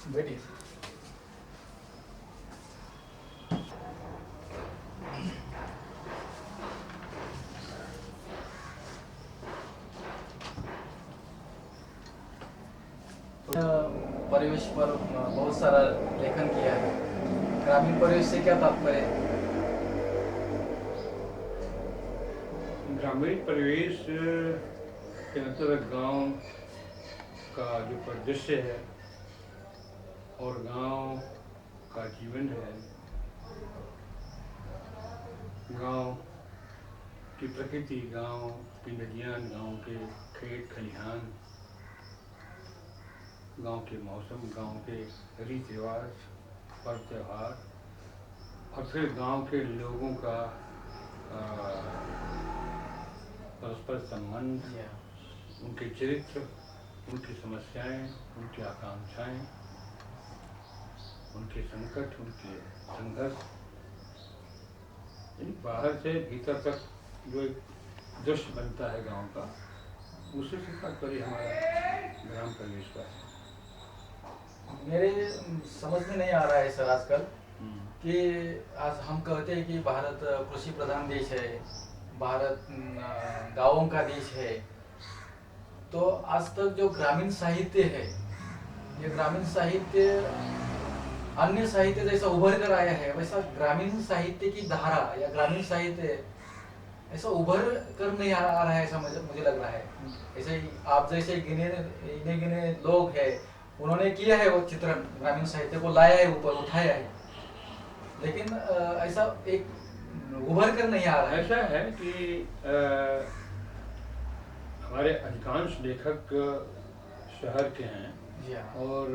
बैठिए। परिवेश पर बहुत सारा लेखन किया है। ग्रामीण परिवेश से क्या तात्पर्य है? ग्रामीण परिवेश के अंतर्गत गांव का जो परिदृश्य है और गांव का जीवन है, गांव की प्रकृति, गांव की नदियाँ, गांव के खेत खलिहान, गांव के मौसम, गांव के रीति रिवाज, पर्व त्यौहार और फिर गांव के लोगों का परस्पर संबंध, उनके चरित्र, उनकी समस्याएं, उनकी आकांक्षाएं, उनके संकट, उनके संघर्ष, बाहर से भीतर तक जो एक दृश्य बनता है गांव का, उसी से तात्पर्य हमारा ग्राम परिवेश का है। मेरे समझ में नहीं आ रहा है सर आजकल कि आज हम कहते हैं कि भारत कृषि प्रधान देश है, भारत गांवों का देश है। तो आज तक जो ग्रामीण साहित्य है, ये ग्रामीण साहित्य अन्य साहित्य जैसा उभर कर आया है, वैसा ग्रामीण साहित्य की धारा या ग्रामीण साहित्य ऐसा उभर कर नहीं आ रहा है, ऐसा मुझे लग रहा है। ऐसे ही आप जैसे गिने गिने लोग हैं, उन्होंने किया है वो चित्रण, ग्रामीण साहित्य को लाया है, ऊपर उठाया है, लेकिन ऐसा एक उभर कर नहीं आ रहा है। ऐसा है कि हमारे अधिकांश लेखक शहर के हैं और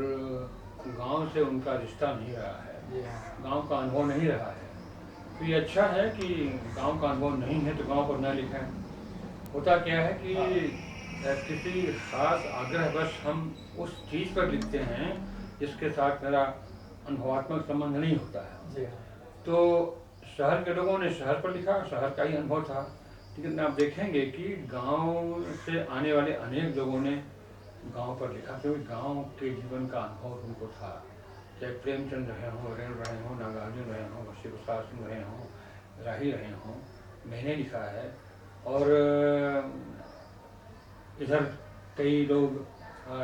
गांव से उनका रिश्ता नहीं रहा है, गांव का अनुभव नहीं रहा है। तो ये अच्छा है कि गांव का अनुभव नहीं है तो गांव पर न लिखें। होता क्या है कि किसी खास आग्रहवश हम उस चीज़ पर लिखते हैं जिसके साथ मेरा अनुभवात्मक संबंध नहीं होता है। तो शहर के लोगों ने शहर पर लिखा, शहर का ही अनुभव था, लेकिन आप देखेंगे कि गांव से आने वाले अनेक लोगों ने गांव पर लिखा, क्योंकि गांव के जीवन का अनुभव उनको था। चाहे प्रेमचंद रहे हों, रेण रहे हों, नागार्जुन रहे हों, शिव प्रसाद सिंह रहे हों, राही रहे हों, मैंने लिखा है और इधर कई लोग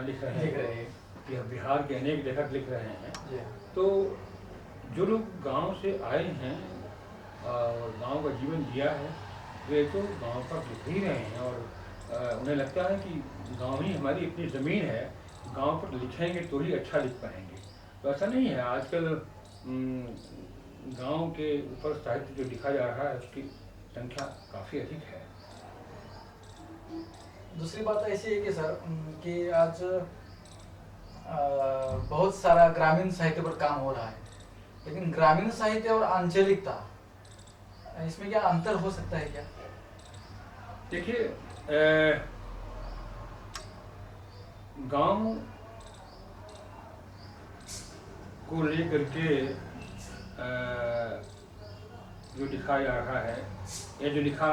लिख रहे हैं कि बिहार के अनेक लेखक लिख रहे हैं। तो जो लोग गांव से आए हैं और गांव का जीवन जिया है, वे तो गांव पर लिख ही रहे हैं और उन्हें लगता है कि गांव ही हमारी इतनी ज़मीन है, गांव पर लिखेंगे तो ही अच्छा लिख पाएंगे। तो ऐसा नहीं है। आजकल गांव के ऊपर साहित्य जो लिखा जा रहा है उसकी संख्या काफ़ी अधिक है। दूसरी बात ऐसी है कि सर कि आज बहुत सारा ग्रामीण साहित्य पर काम हो रहा है, लेकिन ग्रामीण साहित्य और आंचलिकता, इसमें क्या अंतर हो सकता है क्या? देखिए, गांव को लेकर के जो लिखा जा रहा है या जो लिखा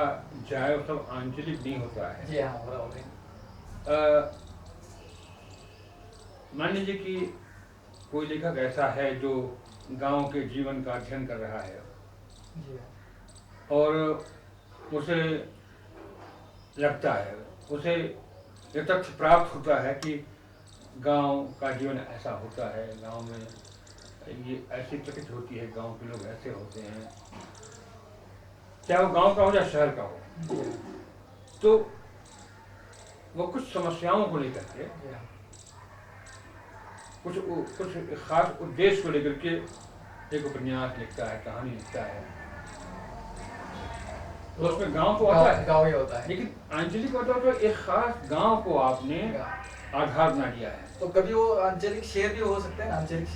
जाए वो सब आंचलिक नहीं होता है। जी हाँ, बराबर। मान लीजिए कि कोई लेखक ऐसा है जो गांव के जीवन का अध्ययन कर रहा है और उसे लगता है, उसे ये तथ्य प्राप्त होता है कि गांव का जीवन ऐसा होता है, गांव में ये ऐसी प्रकृति होती है, गांव के लोग ऐसे होते हैं, चाहे वो गांव का हो या शहर का हो। तो वो कुछ समस्याओं को लेकर के, कुछ खास उद्देश्य को लेकर के एक उपन्यास लिखता है, कहानी लिखता है, तो उसमें गांव को आता है, गांव ही होता है। लेकिन आंचलिक होता है तो एक खास गांव को आपने आधार बना दिया है। तो कभी वो आंचलिक शेर भी हो सकते हैं। आंचलिक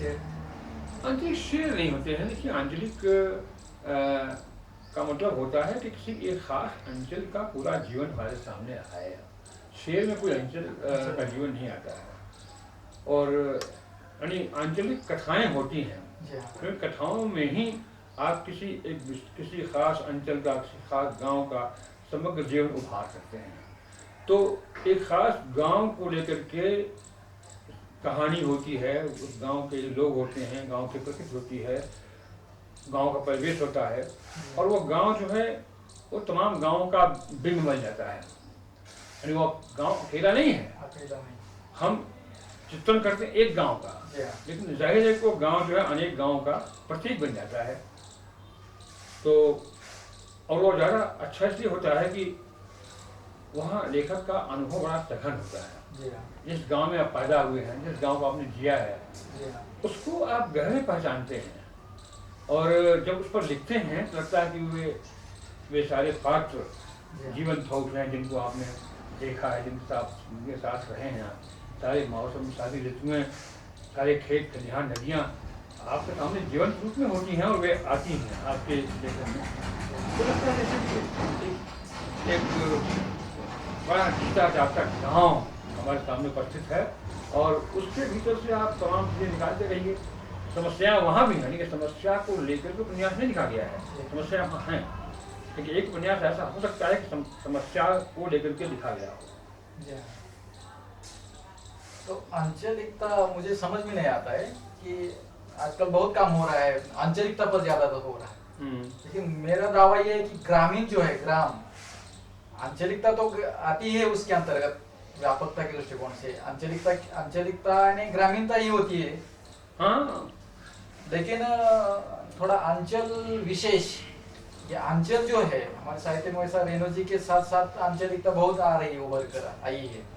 शेर नहीं होते हैं। देखिए, आंचलिक का मतलब होता है कि किसी एक खास अंचल का पूरा जीवन हमारे सामने आया। शेर में कोई अंचल का जीवन नहीं आता है। और यानी आंचलिक कथाएं होती हैं, फिर कथाओं में ही आप किसी खास अंचल का, किसी खास गांव का समग्र जीवन उभार सकते हैं। तो एक खास गांव को लेकर के कहानी होती है, उस गांव के लोग होते हैं, गांव की प्रकृति होती है, गांव का परिवेश होता है, और वो गांव जो है वो तमाम गांवों का बिंब बन जाता है। यानी वो गांव अकेला नहीं है, हम चित्रण करते हैं एक गांव का, लेकिन जाहिर है कि वो गांव जो है अनेक गांवों का प्रतीक बन जाता है। तो और वो ज़्यादा अच्छा इसलिए होता है कि वहाँ लेखक का अनुभव बड़ा सघन होता है। जिस गांव में आप पैदा हुए हैं, जिस गांव को आपने जिया है, उसको आप गहरे पहचानते हैं, और जब उस पर लिखते हैं तो लगता है कि वे सारे पात्र जीवन थोक हैं, जिनको आपने देखा है, जिनके साथ रहे हैं। सारे मौसम, सारी ऋतुएं, सारे खेत खलिहान, नदियाँ आपके सामने जीवन रूप में होती हैं, और वे आती हैं आपके लेखन में। तो लगता है जैसे एक बड़ा जीता जागता गाँव हमारे सामने उपस्थित है, और उसके भीतर से आप तमाम चीज़ें निकालते रहिए। समस्या वहाँ भी है, लेकिन समस्या को लेकर के उपन्यास नहीं लिखा गया है, समस्या वहाँ है, लेकिन एक उपन्यास ऐसा हो सकता है कि समस्या को लेकर के लिखा गया हो। तो आंचलिकता मुझे समझ में नहीं आता है कि आजकल बहुत काम हो रहा है, आंचलिकता पर ज्यादा तो हो रहा है, लेकिन मेरा दावा ये है कि ग्रामीण जो है, ग्राम आंचलिकता तो आती है उसके अंतर्गत, व्यापकता के दृष्टिकोण से आंचलिकता यानी ग्रामीणता ही होती है। हाँ, लेकिन थोड़ा अंचल विशेष, ये अंचल जो है हमारे साहित्य में, वैसा रेणु जी के साथ साथ आंचलिकता बहुत आ रही है, उभर कर आई है।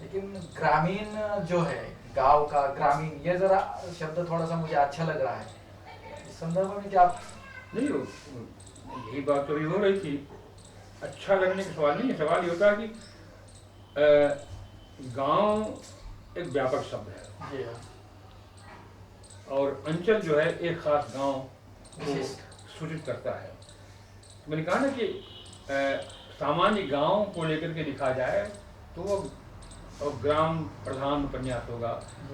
लेकिन ग्रामीण जो है, गांव का ग्रामीण, ये जरा शब्द थोड़ा सा मुझे अच्छा लग रहा है। इस संदर्भ में क्या नहीं हो, यही बात तो हो रही थी। अच्छा लगने का सवाल नहीं है, सवाल ये होता है कि गांव एक व्यापक शब्द है, और अंचल जो है एक खास गांव को सूचित करता है। तो मैंने कहा ना कि सामान्य गांव को लेकर के लिखा जाए तो वो ग्राम प्रधान उपन्यास होगा,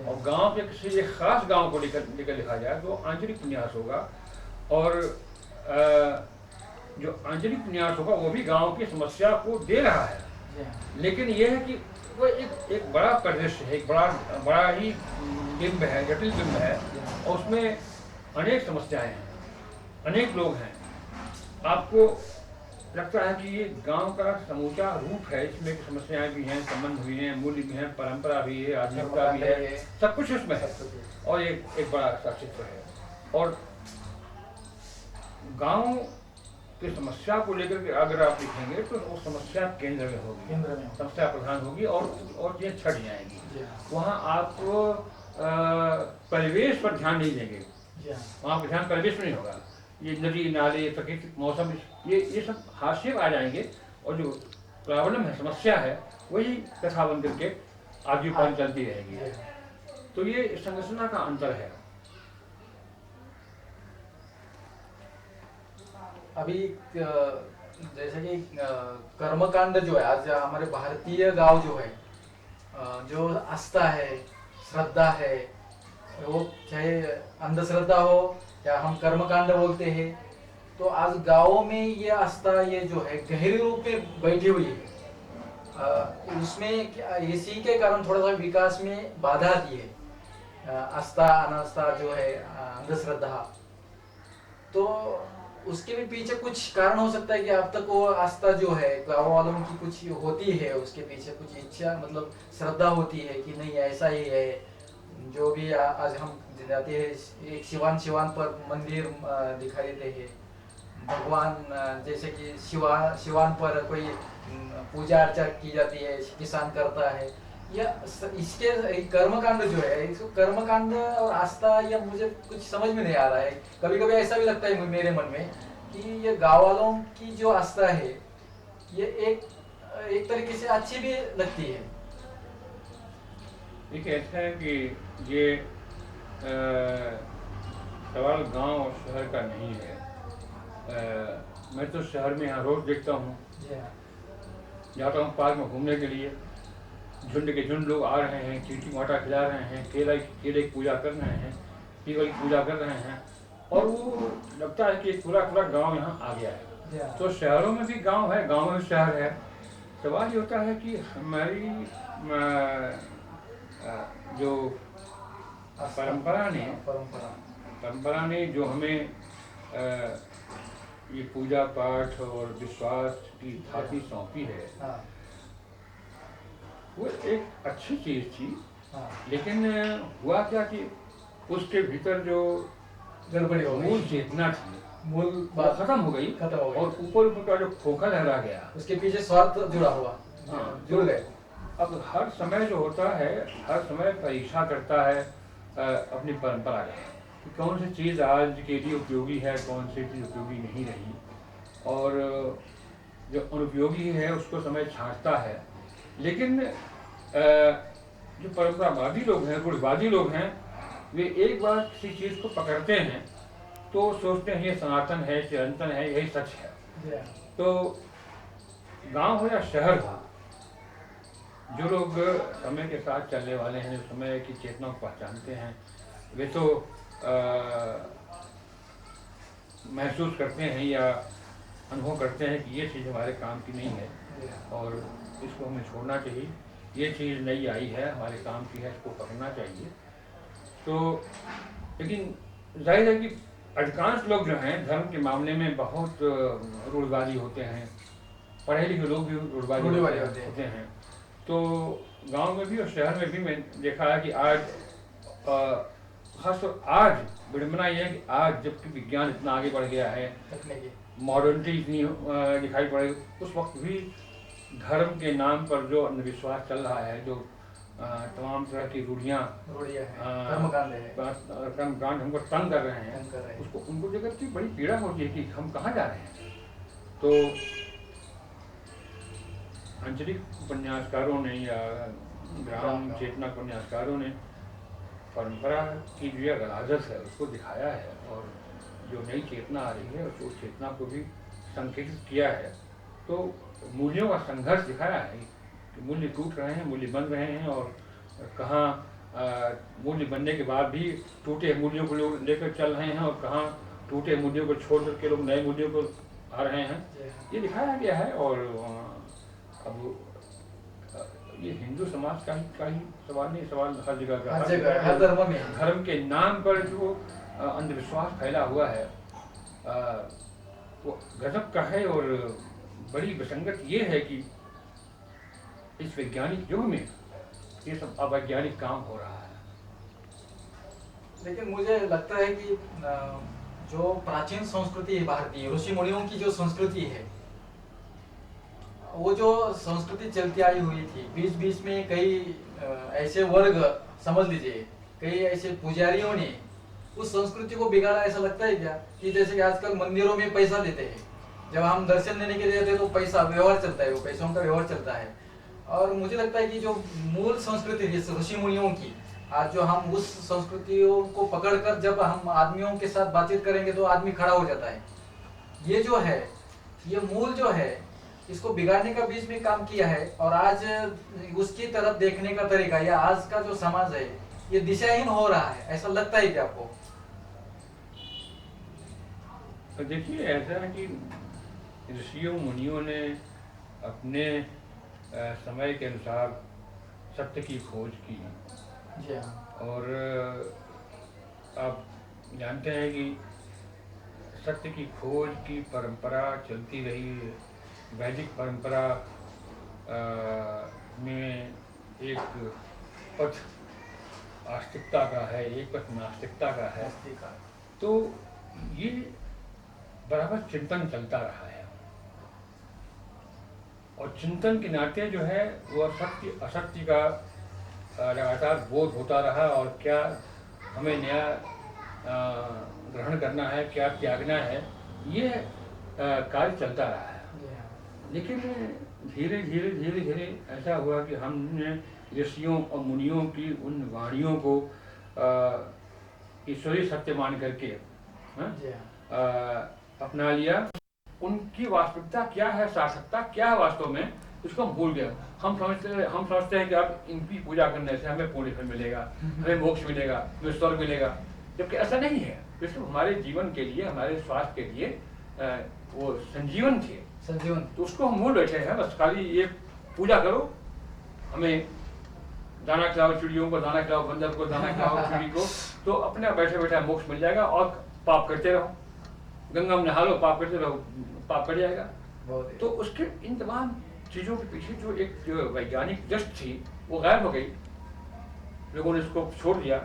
और गांव के किसी एक खास गांव को लेकर लिखा जाए तो आंचलिक उपन्यास होगा। और जो आंचलिक उपन्यास होगा वो भी गांव की समस्या को दे रहा है, लेकिन यह है कि वो एक बड़ा परिदृश्य है, एक बड़ा ही बिंब है, जटिल बिंब है, और उसमें अनेक समस्याएं हैं, अनेक लोग हैं। आपको लगता है कि ये गांव का समूचा रूप है, इसमें समस्याएं भी हैं, संबंध भी हैं, मूल्य भी हैं, परंपरा भी है, आधुनिकता भी है, सब कुछ उसमें है, और एक बड़ा अस्तित्व है। और गांव की समस्या को लेकर के अगर आप लिखेंगे तो वो समस्या केंद्र में होगी, समस्या प्रधान होगी, और ये छट जाएंगी। वहाँ आप परिवेश पर ध्यान नहीं देंगे, वहाँ पर ध्यान परिवेश में नहीं होगा। ये नदी नाले, प्राकृतिक मौसम, ये सब हाशिए आ जाएंगे, और जो प्रॉब्लम है, समस्या है, वही कथा बन करके आगे पर चलती रहेगी। तो ये संरचना का अंतर है। अभी जैसे कि कर्मकांड जो है, आज हमारे भारतीय गांव जो है, जो आस्था है, श्रद्धा है, वो चाहे अंधश्रद्धा हो या हम कर्मकांड बोलते हैं, तो आज गाँवों में ये आस्था, ये जो है गहरे रूप में बैठी हुई है। उसमें इसी के कारण थोड़ा सा विकास में बाधा आती है, आस्था अनास्था जो है, अंधश्रद्धा। तो उसके भी पीछे कुछ कारण हो सकता है कि अब तक वो आस्था जो है गाँव वालों की कुछ होती है, उसके पीछे कुछ इच्छा, मतलब श्रद्धा होती है कि नहीं ऐसा ही है। जो भी आज हम जाते हैं, एक सिवान पर मंदिर दिखाई देते हैं, भगवान जैसे कि सिवान पर कोई पूजा अर्चा की जाती है, किसान करता है, या इसके कर्मकांड जो है, इसको कर्मकांड और आस्था, या मुझे कुछ समझ में नहीं आ रहा है। कभी कभी ऐसा भी लगता है मेरे मन में कि ये गाँव वालों की जो आस्था है, ये एक तरीके से अच्छी भी लगती है। देखिए, ऐसा है कि ये सवाल गांव और शहर का नहीं है। मैं तो शहर में यहाँ रोज देखता हूँ, जाता हूँ पार्क में घूमने के लिए, झुंड के झुंड लोग आ रहे हैं, चींटी माटा खिला रहे हैं, केले की पूजा कर रहे हैं, पीपल की पूजा कर रहे हैं, और वो लगता है कि पूरा गांव यहाँ आ गया है। तो शहरों में भी गांव है, गांव में भी शहर है। सवाल ये होता है कि हमारी जो परंपरा ने जो हमें ये पूजा पाठ और विश्वास की थाती सौंपी है, वो एक अच्छी चीज थी। लेकिन हुआ क्या कि उसके भीतर जो गड़बड़ी हो गई, मूल चेतना थी, मूल बात खत्म हो गई और ऊपर ऊपर का जो खोखा लहरा गया, उसके पीछे स्वार्थ जुड़ा हुआ, जुड़ गए। अब हर समय जो होता है, हर समय परीक्षा करता है अपनी परंपरा का कि कौन सी चीज़ आज के लिए उपयोगी है, कौन सी चीज़ उपयोगी नहीं रही, और जो अनुपयोगी है उसको समय छांटता है। लेकिन जो परंपरावादी लोग हैं, रूढ़िवादी लोग हैं, वे एक बार किसी चीज़ को पकड़ते हैं तो सोचते हैं ये सनातन है, चिरंतन है, यही सच है। तो गांव हो या शहर हो, जो लोग समय के साथ चलने वाले हैं, जो समय की चेतना को पहचानते हैं, वे तो महसूस करते हैं या अनुभव करते हैं कि ये चीज़ हमारे काम की नहीं है और इसको हमें छोड़ना चाहिए, ये चीज़ नई आई है, हमारे काम की है, इसको पकड़ना चाहिए। तो लेकिन जाहिर है कि अधिकांश लोग जो हैं धर्म के मामले में बहुत रूढ़िवादी होते हैं, पढ़े लिखे लोग भी रूढ़िवादी होते हैं। तो गांव में भी और शहर में भी मैंने देखा है कि आज खासतौर आज विडम्बना यह है कि आज जबकि विज्ञान इतना आगे बढ़ गया है, मॉडर्निटी इतनी दिखाई पड़े, उस वक्त भी धर्म के नाम पर जो अंधविश्वास चल रहा है, जो तमाम तरह की रूढ़ियाँ कर्मकांड हमको तंग कर रहे हैं, उसको उनको देखकर की बड़ी पीड़ा होती है कि हम कहाँ जा रहे हैं। तो आंचलिक उपन्यासकारों ने या ग्राम चेतना उपन्यासकारों ने परंपरा की जो गलाजत है उसको दिखाया है और जो नई चेतना आ रही है उस चेतना को भी संकेतित किया है। तो मूल्यों का संघर्ष दिखाया है कि मूल्य टूट रहे हैं, मूल्य बन रहे हैं, और कहाँ मूल्य बनने के बाद भी टूटे मूल्यों को लोग लेकर चल रहे हैं और कहाँ टूटे मूल्यों को छोड़ करके लोग नए मूल्यों को आ रहे हैं, ये दिखाया गया है। और अब ये हिंदू समाज का ही सवाल नहीं, सवाल हर जगह का, हर धर्म में धर्म के नाम पर जो अंधविश्वास फैला हुआ है वो गजब का है। और बड़ी विसंगत ये है कि इस वैज्ञानिक युग में ये सब अवैज्ञानिक काम हो रहा है। लेकिन मुझे लगता है कि जो प्राचीन संस्कृति है भारतीय, ऋषि मुनियों की जो संस्कृति है, वो जो संस्कृति चलती आई हुई थी, बीच बीच में कई ऐसे वर्ग, समझ लीजिए कई ऐसे पुजारियों ने उस संस्कृति को बिगाड़ा। ऐसा लगता है क्या कि जैसे कि आजकल मंदिरों में पैसा देते हैं, जब हम दर्शन देने के लिए जाते हैं तो पैसा व्यवहार चलता है, वो पैसों का व्यवहार चलता है। और मुझे लगता है कि जो मूल संस्कृति थी ऋषि मुनियों की, आज जो हम उस संस्कृतियों को पकड़कर जब हम आदमियों के साथ बातचीत करेंगे तो आदमी खड़ा हो जाता है। ये जो है, ये मूल जो है, इसको बिगाड़ने का बीच में काम किया है। और आज उसकी तरफ देखने का तरीका या आज का जो समाज है ये दिशाहीन हो रहा है, ऐसा लगता है क्या आपको? तो देखिए, ऐसा है कि ऋषियों मुनियों ने अपने समय के अनुसार सत्य की खोज की। और आप जानते हैं कि सत्य की खोज की परंपरा चलती रही। वैदिक परंपरा में एक पथ आस्तिकता का है, एक पथ नास्तिकता का है। तो ये बराबर चिंतन चलता रहा है और चिंतन के नाते जो है वो सत्य असत्य का लगातार बोध होता रहा और क्या हमें नया ग्रहण करना है, क्या त्यागना है, ये कार्य चलता रहा है। लेकिन धीरे धीरे धीरे धीरे ऐसा हुआ कि हमने ऋषियों और मुनियों की उन वाणियों को ईश्वरीय सत्य मान करके अपना लिया। उनकी वास्तविकता क्या है, सार्थकता क्या है वास्तव में, इसको हम भूल गए। हम समझते हैं कि अब इनकी पूजा करने से हमें पुण्य फल मिलेगा, हमें मोक्ष मिलेगा, हमें स्वर्ग मिलेगा, जबकि ऐसा नहीं है। इसलिए हमारे जीवन के लिए, हमारे स्वास्थ्य के लिए वो संजीवन थे, संजीवन। तो उसको हम भूल बैठे हैं। बस खाली ये पूजा करो, हमें दाना खिलाओ चिड़ियों को, दाना खिलाओ बंदर को, दाना खिलाओ चिड़ी को, तो अपने बैठे बैठे मोक्ष मिल जाएगा। और पाप करते रहो, गंगा में नहा लो, पाप करते रहो, पाप कट जाएगा। तो उसके इन तमाम चीज़ों के पीछे जो एक जो वैज्ञानिक दृष्टि थी वो गायब हो गई, लोगों ने इसको छोड़ दिया,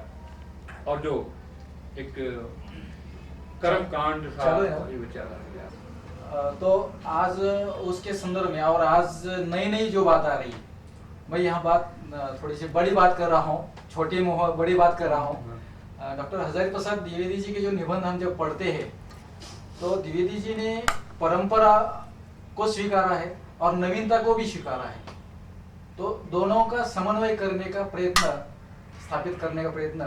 और जो एक कर्म कांड था वही विचार आ गया। तो आज उसके संदर्भ में और आज नई नई जो बात आ रही, मैं यहाँ बात थोड़ी सी बड़ी बात कर रहा हूँ, छोटी मुँह बड़ी बात कर रहा हूँ। डॉक्टर हजारी प्रसाद द्विवेदी जी के जो निबंध हम जब पढ़ते हैं तो द्विवेदी जी ने परंपरा को स्वीकारा है और नवीनता को भी स्वीकारा है। तो दोनों का समन्वय करने का प्रयत्न, स्थापित करने का प्रयत्न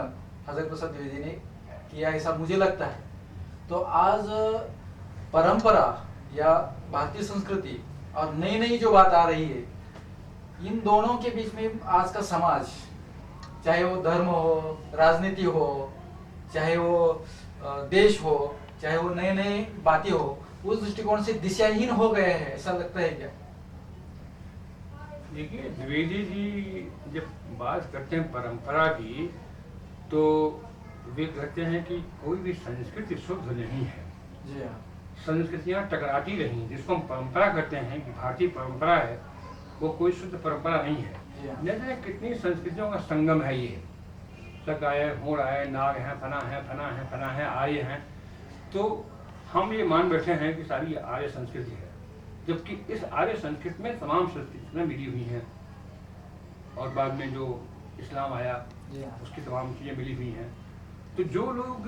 हजारी प्रसाद द्विवेदी ने किया, ऐसा मुझे लगता है। तो आज परंपरा या भारतीय संस्कृति और नई नई जो बात आ रही है, इन दोनों के बीच में आज का समाज, चाहे वो धर्म हो, राजनीति हो, चाहे वो देश हो, चाहे वो नए नए बातें हो, उस दृष्टिकोण से दिशाहीन हो गए हैं, ऐसा लगता है क्या? देखिए, द्विवेदी जी जब बात करते हैं परंपरा की, तो वे कहते हैं कि कोई भी संस्कृति शुद्ध नहीं है। जी हाँ। संस्कृतियाँ टकराती रही, जिसको हम परंपरा कहते हैं कि भारतीय परंपरा है, वो कोई शुद्ध परंपरा नहीं है। न जाने कितनी संस्कृतियों का संगम है ये, सक आए, मोड़ आए, नाग हैं, फना है, फना है, फना है, आर्य हैं। तो हम ये मान बैठे हैं कि सारी आर्य संस्कृति है, जबकि इस आर्य संस्कृति में तमाम संस्कृतियाँ मिली हुई हैं, और बाद में जो इस्लाम आया उसकी तमाम चीज़ें मिली हुई हैं। तो जो लोग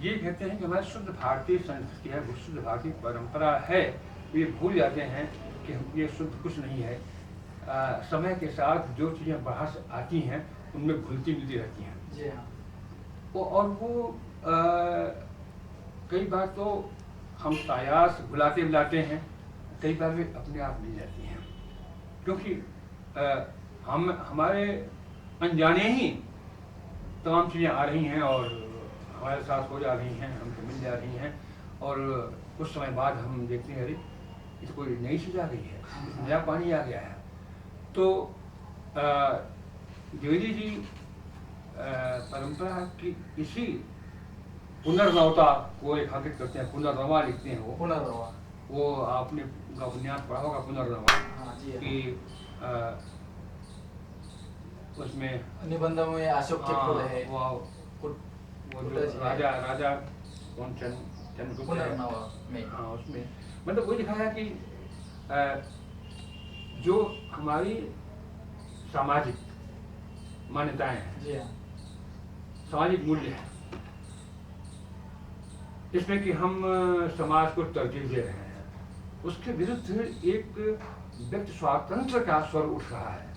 ये कहते हैं कि हमारी शुद्ध भारतीय संस्कृति है, वो शुद्ध भारतीय परंपरा है, ये भूल जाते हैं कि ये शुद्ध कुछ नहीं है। समय के साथ जो चीज़ें बाहर से आती हैं उनमें घुलती मिलती रहती हैं। जी हाँ। और वो कई बार तो हम सायास भुलाते बुलाते हैं, कई बार वे अपने आप मिल जाती हैं, क्योंकि हम हमारे अनजाने ही तमाम चीज़ें आ रही हैं और हमारे साथ हो जा रही हैं, हमसे मिल जा रही हैं, और कुछ समय बाद हम देखते हैं अरे ये तो कोई नई चीज़ आ गई है, नया पानी आ गया है। तो द्विवेदी जी परंपरा की इसी पुनर्नवता को रेखांकित करते हैं, पुनर्नवा लिखते हैं वो। पुनर्नवा, वो आपने उनका उपन्यास पढ़ा होगा पुनर्नवा। हाँ जी, कि उसमें निबंध में अशोक के फूल है, वो जो राजा कौन चंद्रगुप्त पुनर्नवा में, हाँ उसमें मतलब वो लिखा है कि जो हमारी सामाजिक मान्यताएं हैं, जी हाँ, सामाजिक मूल्य है, जिसमें कि हम समाज को तरजीह दे रहे हैं, उसके विरुद्ध एक व्यक्ति स्वातंत्र का स्वर उठ रहा है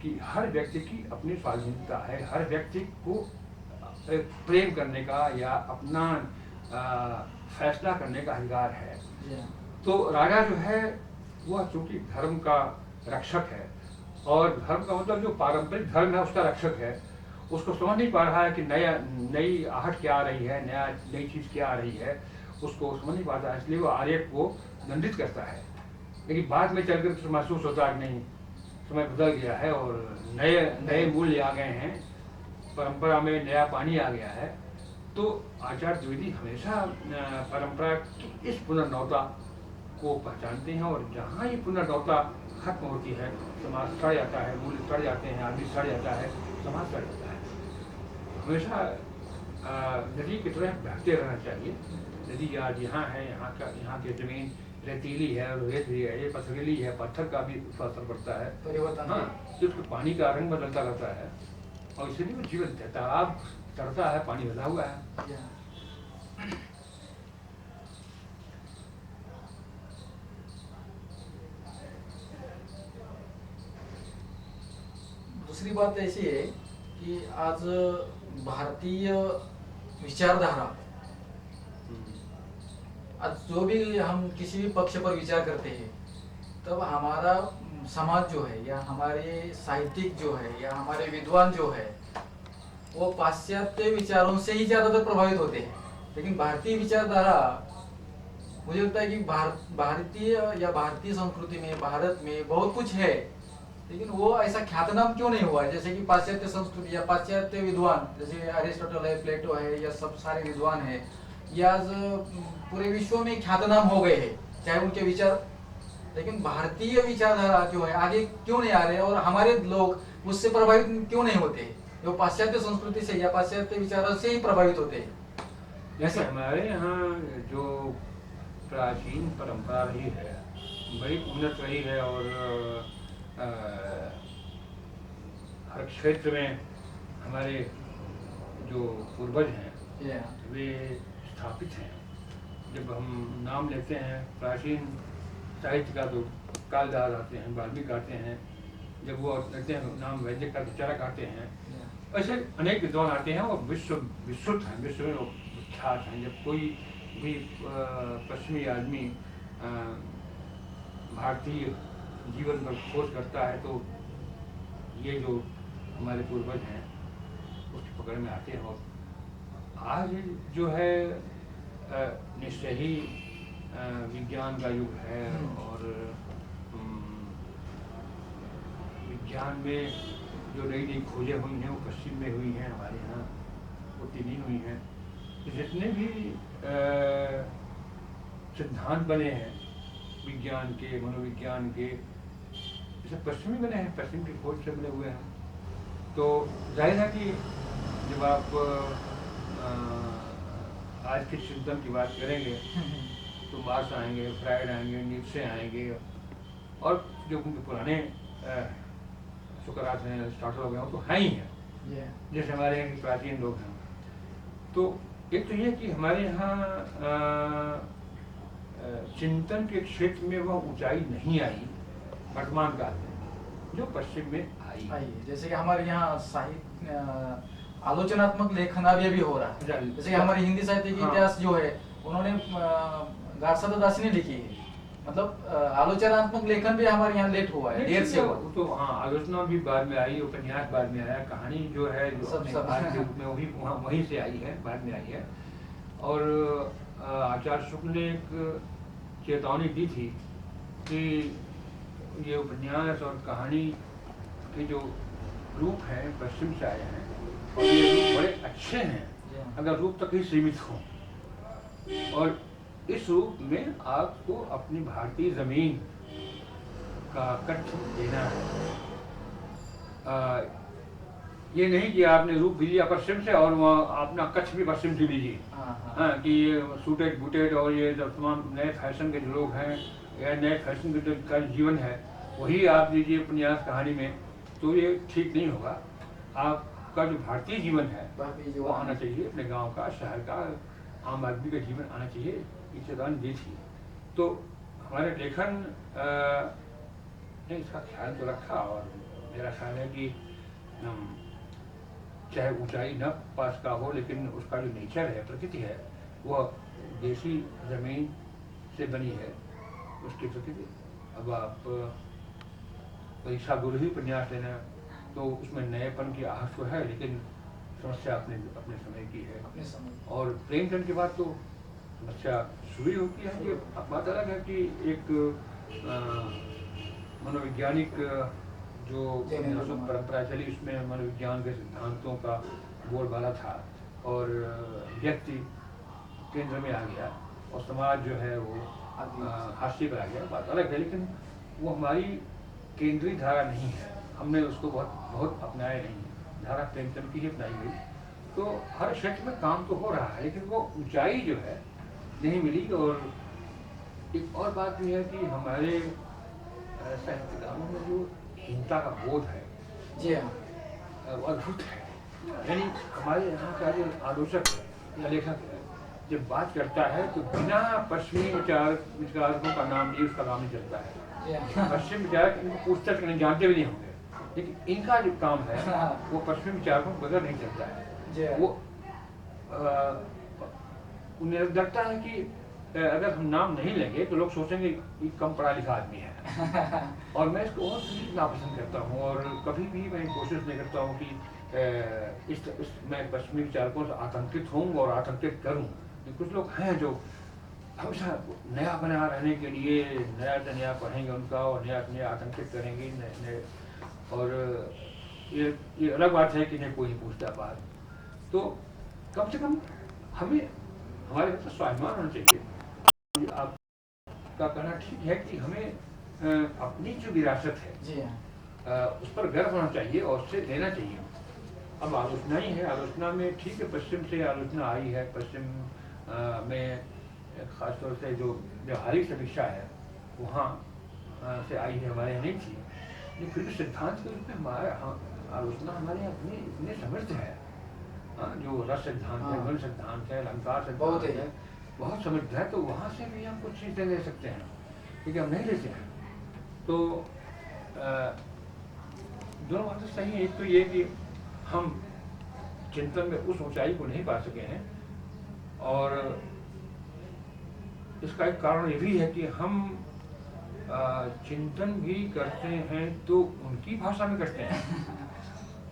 कि हर व्यक्ति की अपनी स्वाधीनता है, हर व्यक्ति को प्रेम करने का या अपना फैसला करने का अधिकार है। तो राजा जो है वह चूंकि धर्म का रक्षक है, और धर्म का मतलब जो पारंपरिक धर्म है उसका रक्षक है, उसको समझ नहीं पा रहा है कि नई आहट क्या आ रही है, नई चीज़ क्या आ रही है, उसको समझ नहीं पाता है, इसलिए वो आर्य को दंडित करता है। लेकिन बाद में चलकर तो महसूस होता है कि नहीं, समय बदल गया है और नए मूल्य आ गए हैं, परंपरा में नया पानी आ गया है। तो आचार्य द्विवेदी हमेशा परंपरा की इस पुनर्नवता को पहचानते हैं, और जहाँ ये पुनर्नवता खत्म होती है समाज सड़ जाता है, मूल्य सड़ जाते हैं, आदमी सड़ जाता है, समाज सड़ जाता है। हमेशा नदी की तरह बहते रहना चाहिए। नदी आज यहाँ है, यहाँ की ज़मीन रेतीली है, रेत भी है, ये पथरीली है, पत्थर का भी असर पड़ता है, परिवर्तन, हाँ, उसके पानी का रंग बदलता रहता है, और इसलिए वो जीवन है। तालाब चढ़ता है, पानी बना हुआ है। दूसरी बात ऐसी है कि आज भारतीय विचारधारा, आज जो भी हम किसी भी पक्ष पर विचार करते हैं, तब हमारा समाज जो है या हमारे साहित्यिक जो है या हमारे विद्वान जो है वो पाश्चात्य विचारों से ही ज़्यादातर प्रभावित होते हैं। लेकिन भारतीय विचारधारा, मुझे लगता है कि भारतीय या भारतीय संस्कृति में, भारत में बहुत कुछ है लेकिन वो ऐसा ख्यातनाम क्यों नहीं हुआ? जैसे कि पाश्चात्य संस्कृति या पाश्चात्य विद्वान जैसे अरिस्टोटल है, प्लेटो है, या सब सारे विद्वान है, ये आज पूरे विश्व में ख्यातनाम हो गए हैं, चाहे उनके विचार, लेकिन भारतीय विचारधारा जो है आगे क्यों नहीं आ रहे और हमारे लोग उससे प्रभावित क्यों नहीं होते? वो पाश्चात्य संस्कृति से या पाश्चात्य विचारों से ही प्रभावित होते हैं। जैसे हमारे यहाँ जो प्राचीन परंपरा रही है, बड़ी उन्नत रही है, और हर क्षेत्र में हमारे जो पूर्वज हैं वे स्थापित हैं। जब हम नाम लेते हैं प्राचीन साहित्य का, तो कालिदास आते हैं, वाल्मीकि आते हैं, जब वो लेते हैं नाम वैदिक का, तो चरक आते हैं, ऐसे अनेक विद्वान आते हैं और विश्रुत हैं, विश्व में विख्यात हैं। जब कोई भी पश्चिमी आदमी भारतीय जीवन पर खोज करता है, तो ये जो हमारे पूर्वज हैं उसकी पकड़ में आते हैं। और आज जो है निश्चय ही विज्ञान का युग है, और विज्ञान में जो नई नई खोजें हुई हैं वो पश्चिम में हुई हैं, हमारे यहाँ उतनी नहीं हुई हैं। जितने भी सिद्धांत बने हैं विज्ञान के, मनोविज्ञान के, जैसे पश्चिमी बने हैं, पश्चिम की खोज से बने हुए हैं। तो जाहिर है कि जब आप आज के चिंतन की बात करेंगे तो मार्क्स आएंगे, फ्राइड आएंगे, नीचे आएंगे, और जो उनके पुराने सुकरात हैं, स्टार्टर हो गए हो, तो हैं ही हैं, जैसे हमारे यहाँ के प्राचीन लोग हैं। तो एक तो ये कि हमारे यहाँ चिंतन के क्षेत्र में वह ऊंचाई नहीं आई वर्तमान काल में, जो पश्चिम में आई। जैसे कि हमारे यहाँ साहित्य आलोचनात्मक लेखन अभी हो रहा है, जैसे कि हमारे हिंदी साहित्य की इतिहास जो है उन्होंने गार्सद दासी ने लिखी है, मतलब आलोचनात्मक लेखन भी हमारे यहाँ लेट हुआ है, देर से हुआ। तो हाँ, आलोचना भी बाद में आई, उपन्यास बाद में आया, कहानी जो है जो आज के रूप में वहीं से आई है, बाद में आई है। और आचार्य शुक्ल ने एक चेतावनी दी थी कि ये उपन्यास और कहानी के जो रूप हैं पश्चिम से आए हैं, और ये रूप बड़े अच्छे हैं अगर रूप तक ही सीमित हों, और इस रूप में आपको अपनी भारतीय जमीन का कच्छ देना है। ये नहीं कि आपने रूप भी लिया पश्चिम से और वहाँ अपना कच्छ भी पश्चिम से लीजिए, हाँ, कि ये सूटेड बूटेड और ये जब तमाम नए फैशन के जो लोग हैं या नए फैशन के का जीवन है वही आप लीजिए उपन्यास कहानी में, तो ये ठीक नहीं होगा। आपका जो भारतीय जीवन है वो आना चाहिए, अपने गांव का, शहर का, आम आदमी का जीवन आना चाहिए, ये चेतावनी दी थी। तो हमारे लेखन ने इसका ख्याल तो रखा, और मेरा ख्याल है कि चाहे ऊंचाई न पास का हो, लेकिन उसका जो नेचर है, प्रकृति है, वह देसी जमीन से बनी है, उसकी प्रकृति। अब आप परीक्षा गुरु ही उपन्यास लेना, तो उसमें नएपन की आहट तो है, लेकिन समस्या अपने समय की है। और प्रेमचंद के बाद तो समस्या शुरू होती है। ये बात अलग है कि एक मनोवैज्ञानिक जो परंपरा चली, उसमें मनोविज्ञान के सिद्धांतों का बोलबाला था, और व्यक्ति केंद्र में आ गया और समाज जो है वो हाशिए पर आ गया, बात अलग है। लेकिन वो हमारी केंद्रीय धारा नहीं है, हमने उसको बहुत अपनाया नहीं है, धारा प्रेमचंद की ही अपनाई गई। तो हर क्षेत्र में काम तो हो रहा है, लेकिन वो ऊंचाई जो है नहीं मिली। और एक और बात यह है कि हमारे साहित्यकारों में जो हीनता का बोध है, जी हाँ, वो अद्भुत है। यानी हमारे यहाँ का जो आलोचक या लेखक है, जब बात करता है तो बिना पश्चिमी विचारकों का नाम लिए उसका काम नहीं चलता है। पश्चिम विचारक इनको पूछते नहीं, जानते भी नहीं होंगे, लेकिन इनका जो काम है वो पश्चिमी विचारकों को बगैर नहीं चलता है। वो उन्हें लगता है कि अगर हम नाम नहीं लेंगे तो लोग सोचेंगे कि कम पढ़ा लिखा आदमी है। और मैं इसको और नापसंद करता हूँ, और कभी भी मैं कोशिश नहीं करता हूँ कि मैं पश्चिमी विचारकों से आतंकित हूँ और आतंकित करूँ। कुछ लोग हैं जो हमेशा नया बना रहने के लिए नया पढ़ेंगे उनका, और नया आतंकित करेंगे, नए और ये अलग बात है कि नहीं कोई नहीं पूछता बात, तो कम से कम हमें हमारे पास स्वाभिमान होना चाहिए। आपका कहना ठीक है कि हमें अपनी जो विरासत है जी उस पर गर्व होना चाहिए और उससे लेना चाहिए। अब आलोचना ही है, आलोचना में ठीक है पश्चिम से आलोचना आई है, पश्चिम में खासतौर से जो व्यवहारिक समीक्षा है वहाँ से आई है, हमारे यहाँ नहीं थी, लेकिन फिर भी सिद्धांत के रूप में हमारा आलोचना हमारे यहाँ इतनी समर्थ है। जो रस सिद्धांत है, मन सिद्धांत है, अलंकार सिद्धांत है, बहुत समृद्ध है, तो वहाँ से भी हम कुछ चीज़ें ले सकते हैं, क्योंकि हम नहीं लेते हैं। तो दोनों बातें सही है। एक तो ये कि हम चिंतन में उस ऊंचाई को नहीं पा सके हैं, और इसका एक कारण ये भी है कि हम चिंतन भी करते हैं तो उनकी भाषा में करते हैं,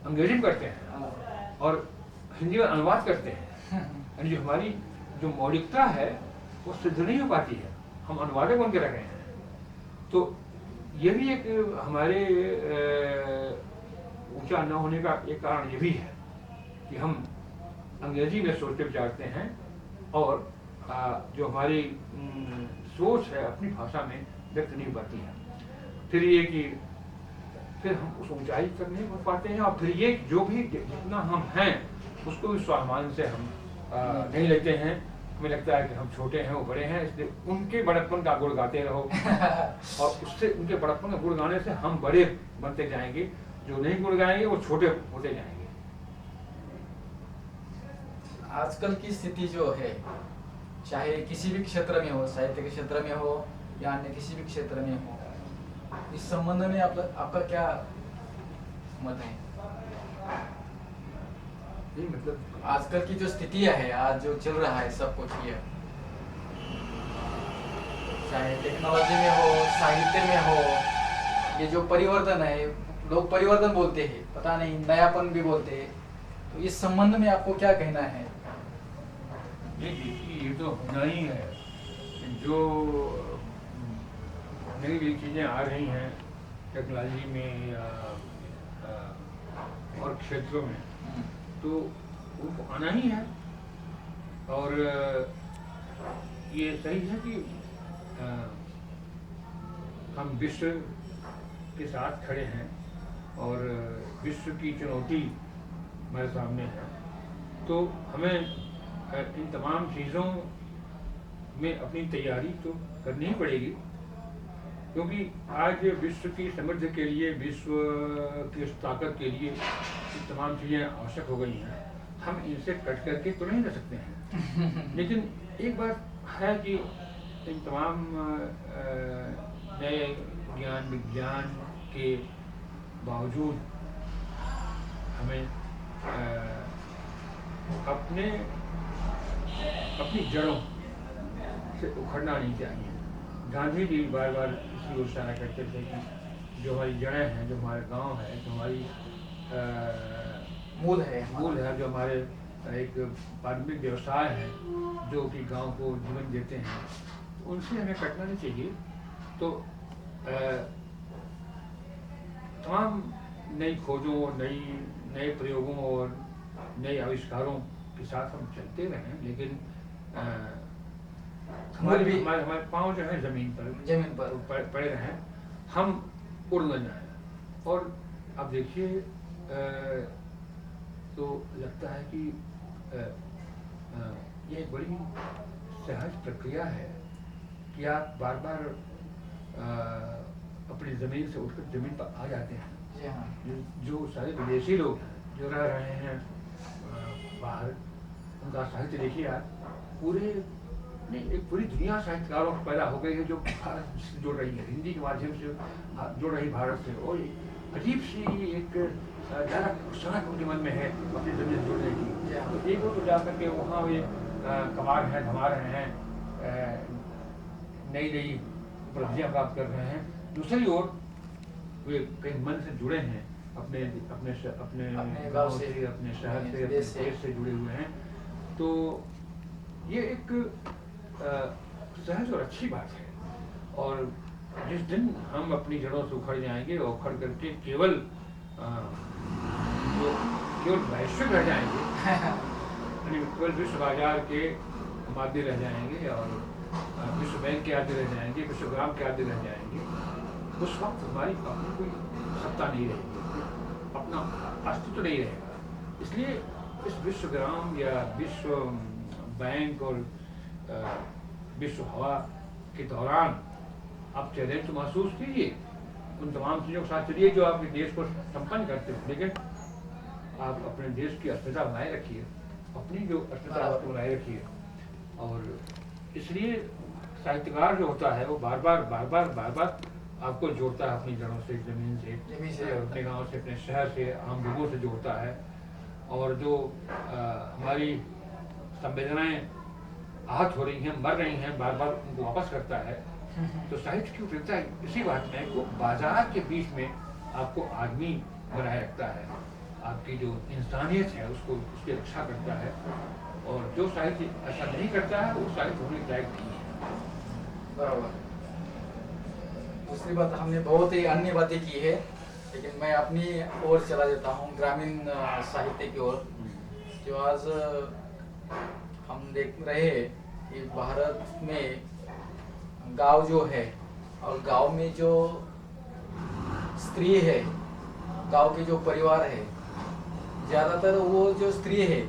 अंग्रेजी में करते हैं और हिंदी में अनुवाद करते हैं, यानी जो हमारी जो मौलिकता है वो सिद्ध नहीं हो पाती है, हम अनुवादक बन के रह गए हैं। तो ये भी एक हमारे ऊंचा न होने का एक कारण ये भी है कि हम अंग्रेजी में सोचते विचारते हैं और जो हमारी सोच है अपनी भाषा में व्यक्त नहीं हो पाती है। फिर ये कि फिर हम उस ऊंचाई तक नहीं पहुंच पाते हैं, और फिर ये जो भी जितना हम हैं उसको भी स्वाभिमान से हम नहीं लेते हैं। हमें लगता है कि हम छोटे हैं वो बड़े हैं, इसलिए उनके बड़प्पन का गुण गाते रहो और उससे उनके बड़प्पन का गुण गाने से हम बड़े बनते जाएंगे, जो नहीं गुण गाएंगे वो छोटे होते जाएंगे। आजकल की स्थिति जो है, चाहे किसी भी क्षेत्र में हो, साहित्य के क्षेत्र में हो या अन्य किसी भी क्षेत्र में हो, इस संबंध में आपका क्या मत है? नहीं, मतलब आजकल की जो स्थितियां है, आज जो चल रहा है सब कुछ, ये चाहे टेक्नोलॉजी में हो, साहित्य में हो, ये जो परिवर्तन है, लोग परिवर्तन बोलते हैं, पता नहीं नयापन भी बोलते हैं, तो इस संबंध में आपको क्या कहना है? ये तो होना ही है। जो नई नई चीज़ें आ रही हैं टेक्नोलॉजी में या और क्षेत्रों में, तो उनको आना ही है। और ये सही है कि हम विश्व के साथ खड़े हैं और विश्व की चुनौती हमारे सामने है, तो हमें इन तमाम चीज़ों में अपनी तैयारी तो करनी ही पड़ेगी, क्योंकि आज विश्व की समृद्धि के लिए, विश्व की ताकत के लिए ये तमाम चीज़ें आवश्यक हो गई हैं। हम इनसे कट करके तो नहीं रह सकते हैं, लेकिन एक बात है कि इन तमाम नए ज्ञान विज्ञान के बावजूद हमें अपनी जड़ों से उखड़ना नहीं चाहिए। गांधी जी बार बार इसी ओर इशारा करते थे कि जो हमारी जड़ें हैं, जो हमारे गांव है, जो हमारी मूल है, जो हमारे एक पारंपरिक व्यवसाय है जो कि गांव को जीवन देते हैं, उनसे हमें कटना नहीं चाहिए। तो तमाम नई खोजों, नए प्रयोगों और नए आविष्कारों के साथ हम चलते रहें, लेकिन हमारे पाँव जो है जमीन पर पड़े रहें, हम उड़ न जाएं। और अब देखिए तो लगता है कि ये एक बड़ी सहज प्रक्रिया है कि आप बार बार अपनी ज़मीन से उठकर ज़मीन पर आ जाते हैं। जो सारे विदेशी लोग हैं जो रह रहे हैं बाहर, उनका साहित्य देखिए आज एक पूरी दुनिया साहित्यकारों को पैदा हो गई है जो भारत से जुड़ रही है, हिंदी के माध्यम से जुड़ रही भारत से। और अजीब सी एक सनक उनके मन में है अपनी ज़मीन से जुड़ने की। तो एक वो तो जाकर के वहाँ वे कमा रहे हैं, धमा रहे हैं, नई नई उपलब्धियाँ प्राप्त कर रहे हैं। दूसरी ओर वे कहीं मन से जुड़े हैं, अपने गाँव से, अपने शहर से, अपने देश से जुड़े हुए हैं। तो ये एक सहज और अच्छी बात है। और जिस दिन हम अपनी जड़ों से उखड़ जाएंगे और उखड़ करके केवल वैश्विक रह जाएंगे यानी केवल विश्व बाजार के माध्य रह जाएंगे और विश्व बैंक के आदि रह जाएंगे, विश्वग्राम के आदि रह जाएंगे, उस वक्त हमारी अपनी कोई सत्ता नहीं रहेगी, अपना अस्तित्व नहीं रहेगा। इसलिए इस विश्वग्राम या विश्व बैंक और विश्व हवा के दौरान आप चैलेंज तो महसूस कीजिए, उन तमाम चीज़ों के साथ चलिए जो आपके देश को संपन्न करते हैं, लेकिन आप अपने देश की अस्मिता बनाए रखिए, अपनी जो अस्मिता आपको बनाए रखिए। और इसलिए साहित्यकार जो होता है वो बार बार आपको जोड़ता है अपनी जड़ों से, ज़मीन से, अपने गांव से, अपने शहर से, आम लोगों से जोड़ता है। और जो हमारी संवेदनाएं आहत हो रही हैं, मर रही हैं, बार बार उनको वापस करता है। तो साहित्य की उपयोगिता इसी बात में है कि वो बाजार के बीच में आपको आदमी बनाए रखता है, आपकी जो इंसानियत है उसको, उसकी रक्षा करता है। और जो साहित्य ऐसा नहीं करता है वो साहित्य होने लायक नहीं है। बराबर। दूसरी बात, हमने बहुत ही अन्य बातें की है, लेकिन मैं अपनी ओर चला जाता हूँ, ग्रामीण साहित्य की ओर। जो आज हम देख रहे हैं कि भारत में गांव जो है और गांव में जो स्त्री है, गांव के जो परिवार है, ज़्यादातर वो जो स्त्री है,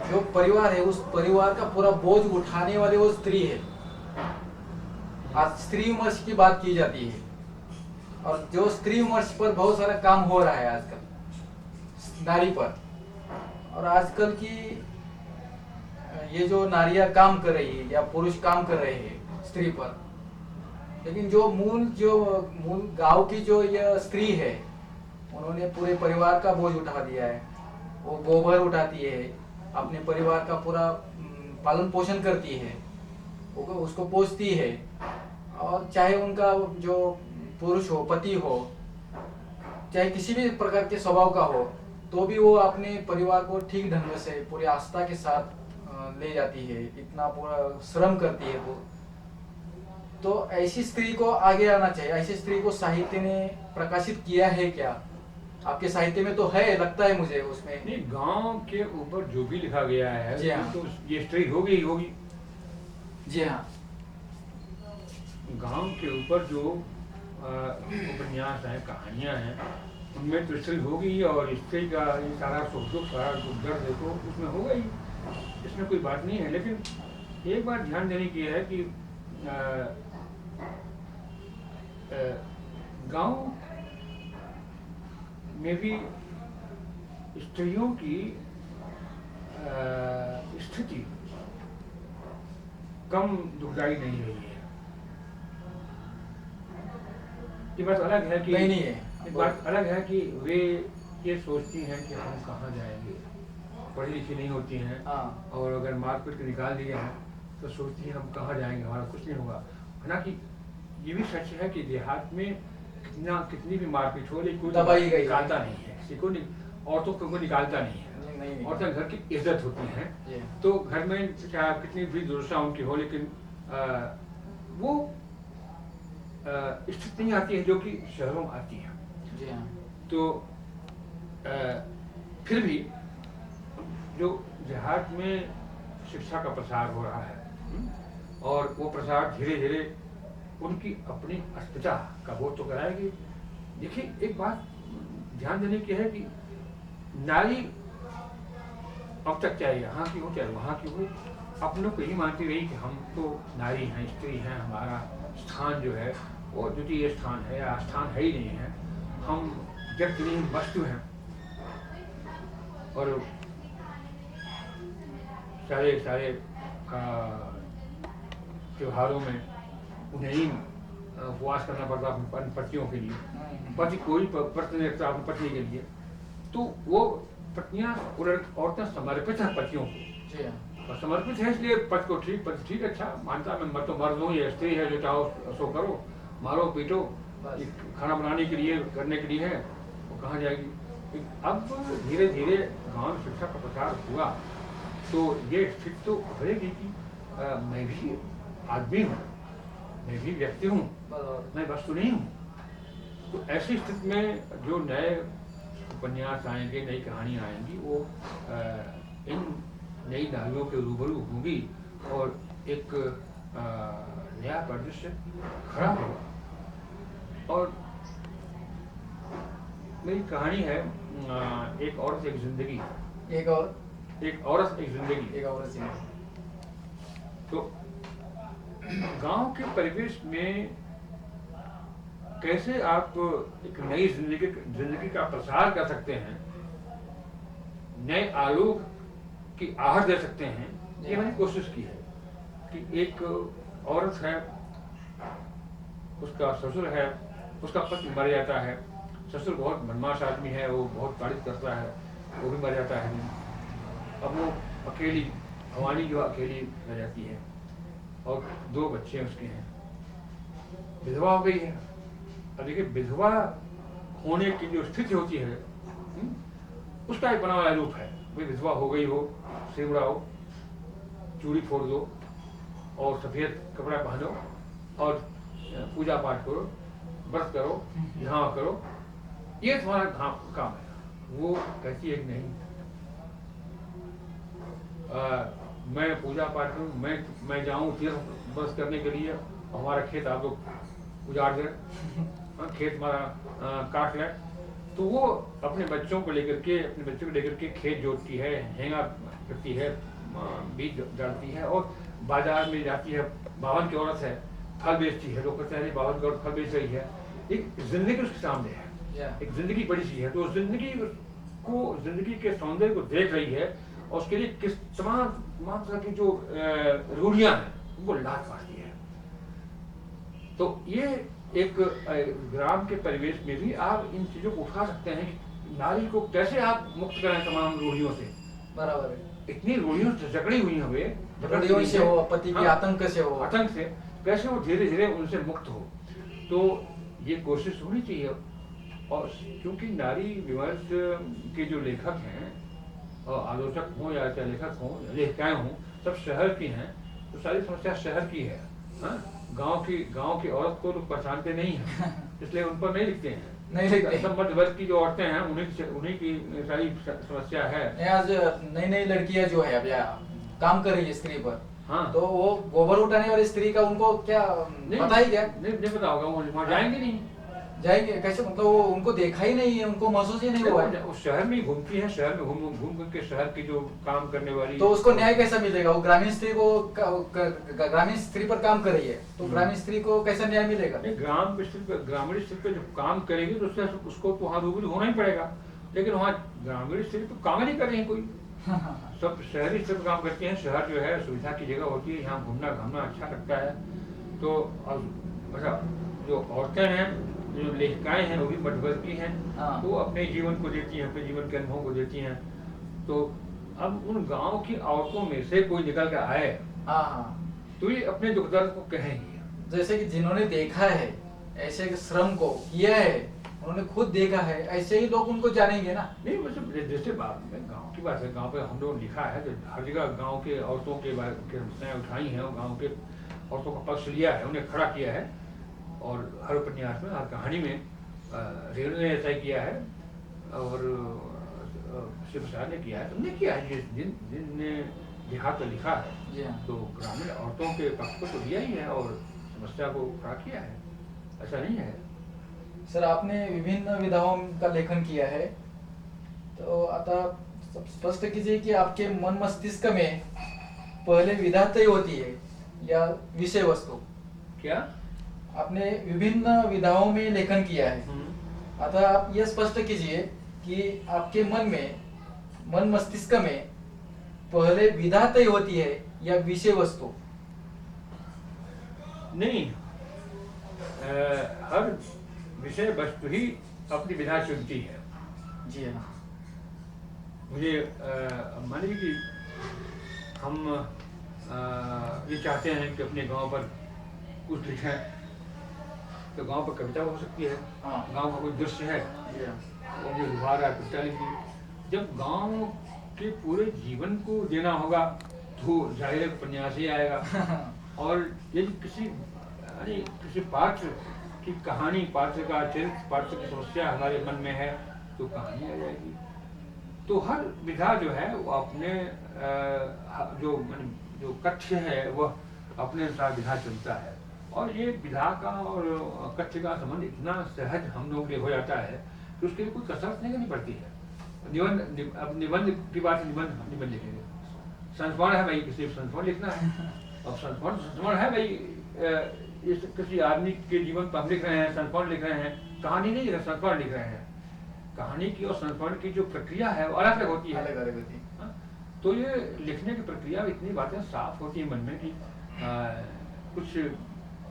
जो परिवार है, उस परिवार का पूरा बोझ उठाने वाले वो स्त्री है। आज स्त्री विमर्श की बात की जाती है और जो स्त्री विमर्श पर बहुत सारा काम हो रहा है आजकल नारी पर। और आजकल की ये जो नारियां काम कर रही है या पुरुष काम कर रहे हैं स्त्री पर, लेकिन जो मूल गांव की जो ये स्त्री है, उन्होंने पूरे परिवार का बोझ उठा दिया है। वो गोबर उठाती है, अपने परिवार का पूरा पालन पोषण करती है, उसको पोषती है। और चाहे उनका जो पुरुष हो, पति हो, चाहे किसी भी प्रकार के स्वभाव का हो, तो भी वो अपने परिवार को ठीक ढंग से पूरी आस्था के साथ ले जाती है, इतना पूरा श्रम करती है वो। तो ऐसी स्त्री को आगे आना चाहिए। ऐसी स्त्री को साहित्य ने प्रकाशित किया है क्या? आपके साहित्य में तो है, लगता है मुझे उसमें। नहीं, गांव के ऊपर जो भी लिखा गया है जी हाँ, तो ये स्त्री होगी ही होगी। जी हाँ, गांव के ऊपर जो उपन्यास हैं, कहानियां हैं, उनमें तो स्त्री होगी। और स्त्री का ये सारा सुख दुख, सारा दुख दर्द है तो उसमें होगा ही, इसमें कोई बात नहीं है। लेकिन एक बात ध्यान देने की है कि गांव में भी स्त्रियों की स्थिति कम दुखदायी नहीं रही है। ये बात अलग है कि नहीं है, एक बात अलग है कि वे ये सोचती हैं कि हम कहाँ जाएंगे, पढ़ी लिखी नहीं होती हैं। और अगर मारपीट के निकाल दिए हैं तो सोचती हैं हम कहाँ जाएंगे, हमारा कुछ नहीं होगा। हालांकि ये भी सच है कि देहात में कितनी भी मारपीट हो, लेकिन कोई निकालता नहीं है किसी को, औरतों को निकालता नहीं है। औरतें घर की इज्जत होती हैं, तो घर में चाहे कितनी भी दुर्दशा उनकी हो, लेकिन वो स्थिति नहीं आती है जो कि शहरों में आती है। तो फिर भी जो देहात में शिक्षा का प्रसार हो रहा है और वो प्रसार धीरे धीरे उनकी अपनी अस्मिता का बोध तो कराएगी। देखिए, एक बात ध्यान देने की है कि नारी अब तक चाहे यहाँ की हो चाहे वहाँ की हो, अपनों को ही मानती रही कि हम तो नारी हैं, स्त्री हैं, हमारा स्थान जो है वो द्वितीय स्थान है या स्थान है ही नहीं है, हम व्यक्तिहीन वस्तु हैं। और सारे त्योहारों में उन्हें ही उपवास करना पड़ता अपनी पतियों के लिए, पति कोई व्रत नहीं रखता अपनी पत्नी के लिए, तो वो पत्नियां औरतें समर्पित हैं पतियों को, और समर्पित है इसलिए पति को पति ठीक अच्छा मानता, मैं तो मर्द हूँ, ये स्त्री है, जो चाहो सो करो, मारो पीटो, खाना बनाने के लिए करने के लिए है, वो कहाँ जाएगी। अब धीरे धीरे गांव में शिक्षा का प्रसार हुआ तो ये स्थिति तो बढ़ेगी कि मैं भी आदमी हूँ, मैं भी व्यक्ति हूँ, मैं वस्तु नहीं हूँ। तो ऐसी स्थिति में जो नए उपन्यास आएंगे, नई कहानियाँ आएंगी, वो इन नई नारियों के रूबरू होंगी और एक नया परिदृश्य खड़ा होगा। और मेरी कहानी है एक औरत एक जिंदगी। एक औरत एक जिंदगी। तो गांव के परिवेश में कैसे आप एक नई जिंदगी का प्रसार कर सकते हैं, नए आलोक की आहट दे सकते हैं, ये मैंने कोशिश की है। कि एक औरत है, उसका ससुर है, उसका पति मर जाता है, ससुर बहुत बदमाश आदमी है, वो बहुत तारीफ करता है, वो भी मर जाता है। अब वो अकेली, भवानी जो अकेली रह जाती है और 2 बच्चे उसके हैं, विधवा हो गई है। अब देखिए, विधवा होने की जो स्थिति होती है उसका एक बना हुआ रूप है। भाई विधवा हो गई हो, सिर उड़ाओ, चूड़ी फोड़ दो और सफेद कपड़ा पहनो और पूजा पाठ करो, व्रत करो, ध्यान करो, ये तुम्हारा काम है। वो कहती है कि नहीं, मैं पूजा पाठ करूँ, मैं जाऊँ तीर्थ व्रत करने के लिए, हमारा खेत आप लोग उजाड़ दे, खेत हमारा काट ले। तो वो अपने बच्चों को लेकर के खेत जोतती है, हेंगा करती है, बीज डालती है और बाजार में जाती है। बावन की औरत है, फल बेचती है। लोग कहते हैं बावन की औरत फल बेच रही है। एक जिंदगी उसके सामने है, एक जिंदगी बड़ी सी है। तो जिंदगी के सौंदर्य को देख रही है और उसके लिए किस तमाम तरह की जो रूढ़ियां हैं वो लात मारती है। तो ये एक ग्राम के परिवेश में भी आप इन चीजों को उठा सकते हैं कि नारी को कैसे आप मुक्त करें तमाम रूढ़ियों से। बराबर है। इतनी रूढ़ियों से जकड़ी हुई है, जकड़ियों से हो, पति के आतंक से कैसे वो धीरे धीरे उनसे मुक्त हो। तो ये कोशिश होनी चाहिए। और क्योंकि नारी विमर्श के जो लेखक हैं, आलोचक हों या चाहे लेखक हों, लेखिकाएं हों, सब शहर की हैं, तो सारी समस्या शहर की है। गांव की औरत को लोग पहचानते नहीं हैं, इसलिए उन पर नहीं लिखते हैं। सब मध्य वर्ग की जो औरतें हैं उन्हीं की सारी समस्या है। आज नई लड़कियां जो है अब काम कर रही है स्त्री पर, हाँ, तो वो गोबर उठाने वाली स्त्री का उनको क्या पता ही क्या? नहीं पता होगा, वो वहाँ जाएंगे नहीं। जाएंगे कैसे? मतलब वो उनको देखा ही नहीं है, उनको महसूस ही नहीं हुआ है। उस शहर में घूमती है, शहर में घूम के शहर की जो काम करने वाली, तो उसको न्याय कैसा मिलेगा? वो ग्रामीण स्त्री पर काम कर रही है, तो ग्रामीण स्त्री को कैसा न्याय मिलेगा? ग्रामीण स्त्री पे जो काम करेगी तो उसको तो वहाँ रूबरू होना ही पड़ेगा। लेकिन वहाँ ग्रामीण स्त्री तो काम नहीं कर रही है कोई। सब शहरी स्त्री काम करती हैं। शहर जो है सुविधा की जगह होती है, यहाँ घूमना घामना अच्छा लगता है। तो अच्छा, जो औरतें हैं, जो लेखिकाएं हैं, वो भी मध्यवर्ग की हैं, तो अपने जीवन को देती हैं, अपने जीवन के अनुभव को देती हैं। तो अब उन गांव की औरतों में से कोई निकल कर आए तो ये अपने दुख दर्द को कहेंगी। जैसे कि जिन्होंने देखा है, ऐसे श्रम को किया है, उन्होंने खुद देखा है, ऐसे ही लोग उनको जानेंगे ना। नहीं, मतलब जैसे बात में गांव की बात है, गांव पे हम लोग लिखा है, हर जगह गांव के औरतों के समस्याएं उठाई हैं और गांव के औरतों का पक्ष लिया है, उन्हें खड़ा किया है। और हर उपन्यास में, हर कहानी में रेणु ने ऐसा किया है और शिव प्रसाद ने किया है, तुमने किया है। जिनने लिखा तो लिखा है, तो ग्रामीण औरतों के पक्ष को तो लिया ही है और समस्या को खड़ा किया है, ऐसा नहीं है। सर, आपने विभिन्न विधाओं का लेखन किया है, तो आता स्पष्ट कीजिए कि आपके मन मस्तिष्क में पहले विधा तय होती है या विषय वस्तु? क्या? आपने विभिन्न विधाओं में लेखन किया है, अतः आप यह स्पष्ट कीजिए कि आपके मन मस्तिष्क में पहले विधा तय होती है या विषय वस्तु? नहीं, हर विषय वस्तु ही अपनी विधा चुनती है। जी हाँ। मुझे मान लीजिए कि हम ये चाहते हैं कि अपने गांव पर कुछ लिखें, तो गांव पर कविता हो सकती है। गांव का कोई दृश्य है, वो मुझे उभा रहा है, कविता लिखी। जब गांव के पूरे जीवन को देना होगा तो जाहिर उपन्यास ही आएगा। और यदि किसी यानी किसी पात्र की कहानी, पात्र का चरित्र, पात्र की समस्या हमारे मन में है तो कहानी आ जाएगी। तो हर विधा जो है वो अपने जो कथ्य है वह अपने अनुसार विधा चलता है। और ये विधा का और कथ्य का संबंध इतना सहज हम लोग के हो जाता है कि उसके लिए कोई कसरत नहीं करनी पड़ती है। निबंध, अब निबंध की बात, निबंध लिखेंगे, संस्मरण है भाई, किसी संस्मरण लिखना है, अब संस्मरण है भाई, इस किसी आदमी के जीवन पर हम लिख रहे हैं, संस्मरण लिख रहे हैं, कहानी नहीं लिख रहे, संस्मरण लिख रहे हैं। कहानी की और संस्मरण की जो प्रक्रिया है वो अलग अलग होती है, अलग होती है। तो ये लिखने की प्रक्रिया में इतनी बातें साफ होती है मन में कि कुछ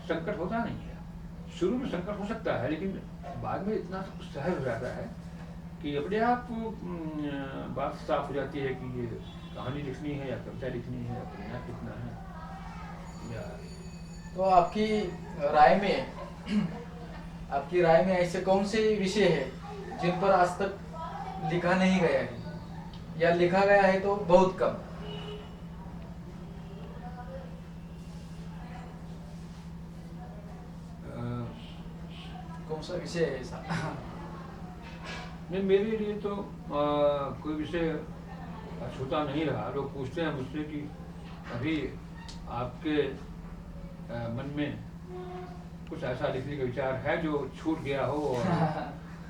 संकट होता नहीं है। शुरू में संकट हो सकता है लेकिन बाद में इतना सब कुछ सहज हो जाता है कि अपने आप बात साफ हो जाती है कि ये कहानी लिखनी है या कविता लिखनी है या उपन्यास लिखना है या। तो आपकी राय में ऐसे कौन से विषय है जिन पर आज तक लिखा नहीं गया है या लिखा गया है तो बहुत कम? कौन सा विषय है ऐसा? नहीं, मेरे लिए तो कोई विषय छूता नहीं रहा। लोग पूछते हैं मुझसे कि अभी आपके मन में कुछ ऐसा लिखने का विचार है जो छूट गया हो, और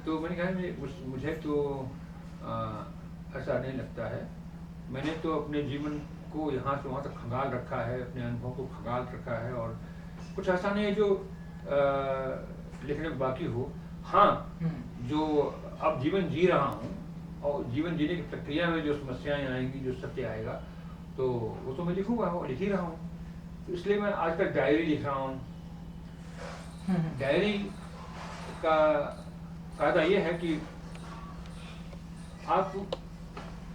तो मैंने कहा मुझे तो ऐसा नहीं लगता है। मैंने तो अपने जीवन को यहाँ से वहाँ तक खंगाल रखा है, अपने अनुभव को खंगाल रखा है, और कुछ ऐसा नहीं है जो लिखने को बाकी हो। हाँ, जो अब जीवन जी रहा हूँ और जीवन जीने की प्रक्रिया में जो समस्याएं आएंगी, जो सत्य आएगा, तो वो तो मैं लिखूंगा और लिख ही रहा हूँ। तो इसलिए मैं आजकल डायरी लिख रहा हूँ। डायरी का फायदा ये है कि आप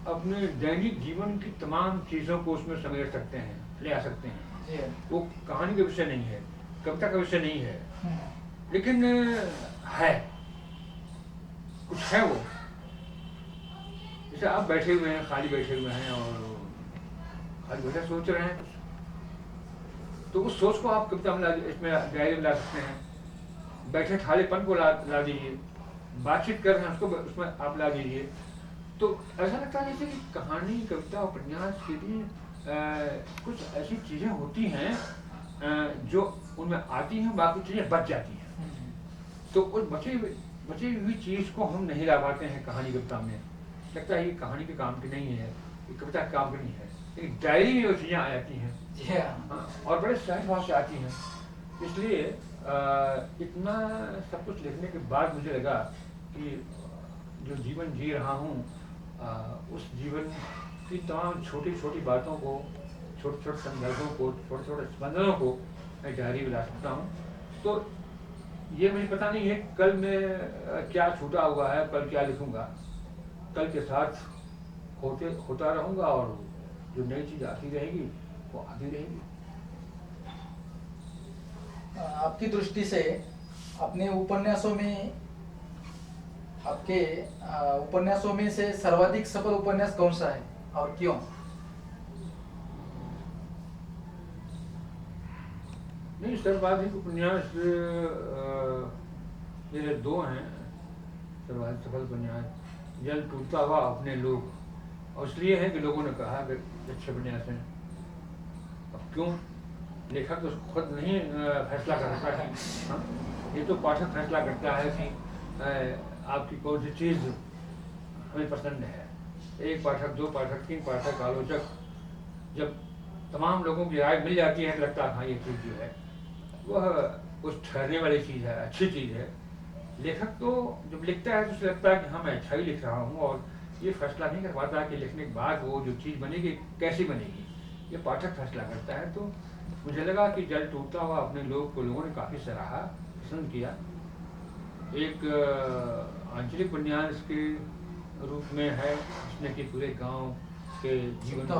अपने दैनिक जीवन की तमाम चीज़ों को उसमें समेट सकते हैं, ले आ सकते हैं। वो कहानी का विषय नहीं है, कविता का विषय नहीं है, लेकिन है, कुछ है वो। जैसे आप बैठे हुए हैं, खाली बैठे हुए हैं और खाली बैठे सोच रहे हैं कुछ, तो उस सोच को आप कविता में इसमें डायरी में ला सकते हैं। बैठे खालीपन को ला दीजिए, बातचीत कर रहे हैं उसको उसमें आप ला दीजिए, तो ऐसा लगता है जैसे कि कहानी, कविता, उपन्यास के लिए कुछ ऐसी चीज़ें होती हैं जो उनमें आती हैं, बाकी चीज़ें बच जाती हैं। तो उस बची हुई चीज़ को हम नहीं ला पाते हैं कहानी, कविता में। लगता है ये कहानी के काम की नहीं है, ये कविता के काम की नहीं है, लेकिन डायरी में वो चीज़ें आ जाती हैं। हाँ, और बड़े सहज भाव से आती हैं। इसलिए इतना सब कुछ लिखने के बाद मुझे लगा कि जो जीवन जी रहा हूँ, उस जीवन की तमाम छोटी छोटी बातों को, छोटे छोटे संदर्भों को, छोटे छोटे स्पंदनों को मैं डायरी में ला सकता हूँ। तो ये मुझे पता नहीं है कल में क्या छूटा हुआ है, कल क्या लिखूँगा। कल के साथ होता रहूँगा और जो नई चीज़ आती रहेगी वो आती रहेगी। आपकी दृष्टि से अपने उपन्यासों में से सर्वाधिक सफल उपन्यास कौन सा है और क्यों? नहीं, सर्वाधिक उपन्यास मेरे दो हैं। सर्वाधिक सफल उपन्यास जल टूटता हुआ, अपने लोग, और इसलिए है कि लोगों ने कहा कि अच्छे उपन्यास हैं। अब क्यों? लेखक तो खुद नहीं फैसला कर सकता है। हाँ, ये तो पाठक फैसला करता है कि आपकी कौन सी चीज़ हमें पसंद है। एक पाठक, दो पाठक, तीन पाठक, आलोचक, जब तमाम लोगों की राय मिल जाती है, लगता है हाँ ये चीज़ जो है वह कुछ ठहरने वाली चीज़ है, अच्छी चीज़ है। लेखक तो जब लिखता है तो उसे लगता है कि हाँ मैं अच्छा ही लिख रहा हूँ, और ये फैसला नहीं कर पाता कि लिखने के बाद वो जो चीज़ बनेगी कैसी बनेगी, ये पाठक फैसला करता है। तो मुझे लगा कि जल टूटता हुआ अपने लोग को लोगों ने काफ़ी सराहा, पसंद किया। एक आंचलिक उपन्यास के रूप में है, जिसने कि पूरे गांव के जीवन को,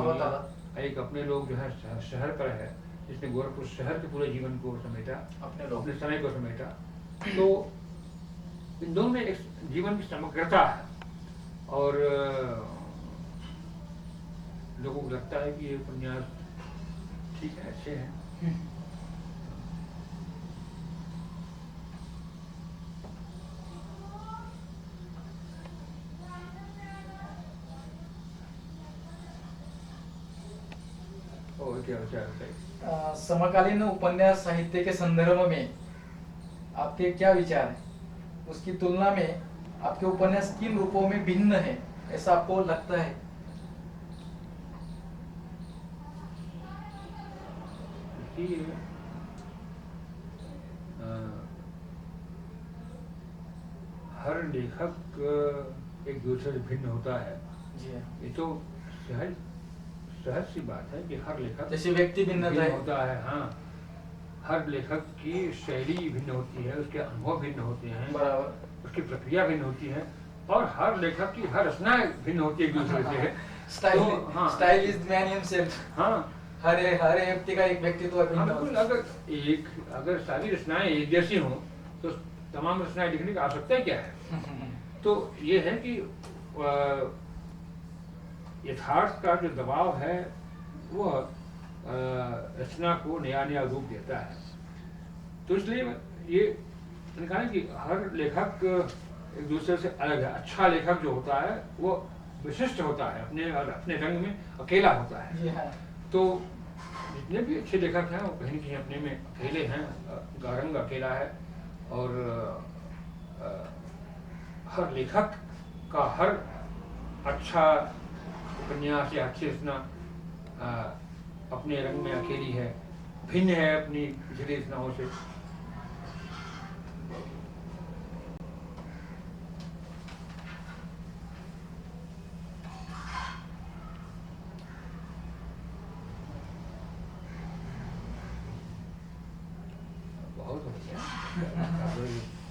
एक अपने लोग जो है शहर पर है, जिसने गोरखपुर शहर के पूरे जीवन को समेटा, अपने समय को समेटा। तो इन दोनों में एक जीवन की समग्रता है, और लोगों को लगता है कि ये उपन्यास ठीक है, अच्छे हैं। क्या बताइए। समकालीन उपन्यास साहित्य के संदर्भ में आपके क्या विचार हैं? उसकी तुलना में आपके उपन्यास किन रूपों में भिन्न है, ऐसा आपको लगता है? हर लेखक एक दूसरे से भिन्न होता है। जी हाँ। ये तो सहज सहज सी बात है कि हर लेखक जैसे व्यक्ति भिन्न होता है। हाँ, हर लेखक की शैली भिन्न होती है, उसके अनुभव भिन्न होते हैं, बराबर, उसकी प्रक्रिया भिन्न होती है, और हर लेखक की हर रचनाएं भिन्न होती है एक दूसरे से। Style is man himself. हाँ, हर व्यक्ति का एक व्यक्तित्व भिन्न होता है। अगर सारी रचनाएं एक जैसी हों तो तमाम रचनाएं लिखने की आवश्यकता क्या है? तो ये है कि यथार्थ का जो दबाव है वह रचना को नया नया रूप देता है। तो इसलिए ये मैंने कहा कि हर लेखक एक दूसरे से अलग है। अच्छा लेखक जो होता है वो विशिष्ट होता है, अपने रंग में अकेला होता है। तो जितने भी अच्छे लेखक हैं वो कहीं न कहीं अपने में अकेले हैं, रंग अकेला है। और हर लेखक का हर अच्छा उपन्यास या अच्छी रचना अपने रंग में अकेली है, भिन्न है अपनी पिछली रचनाओं से।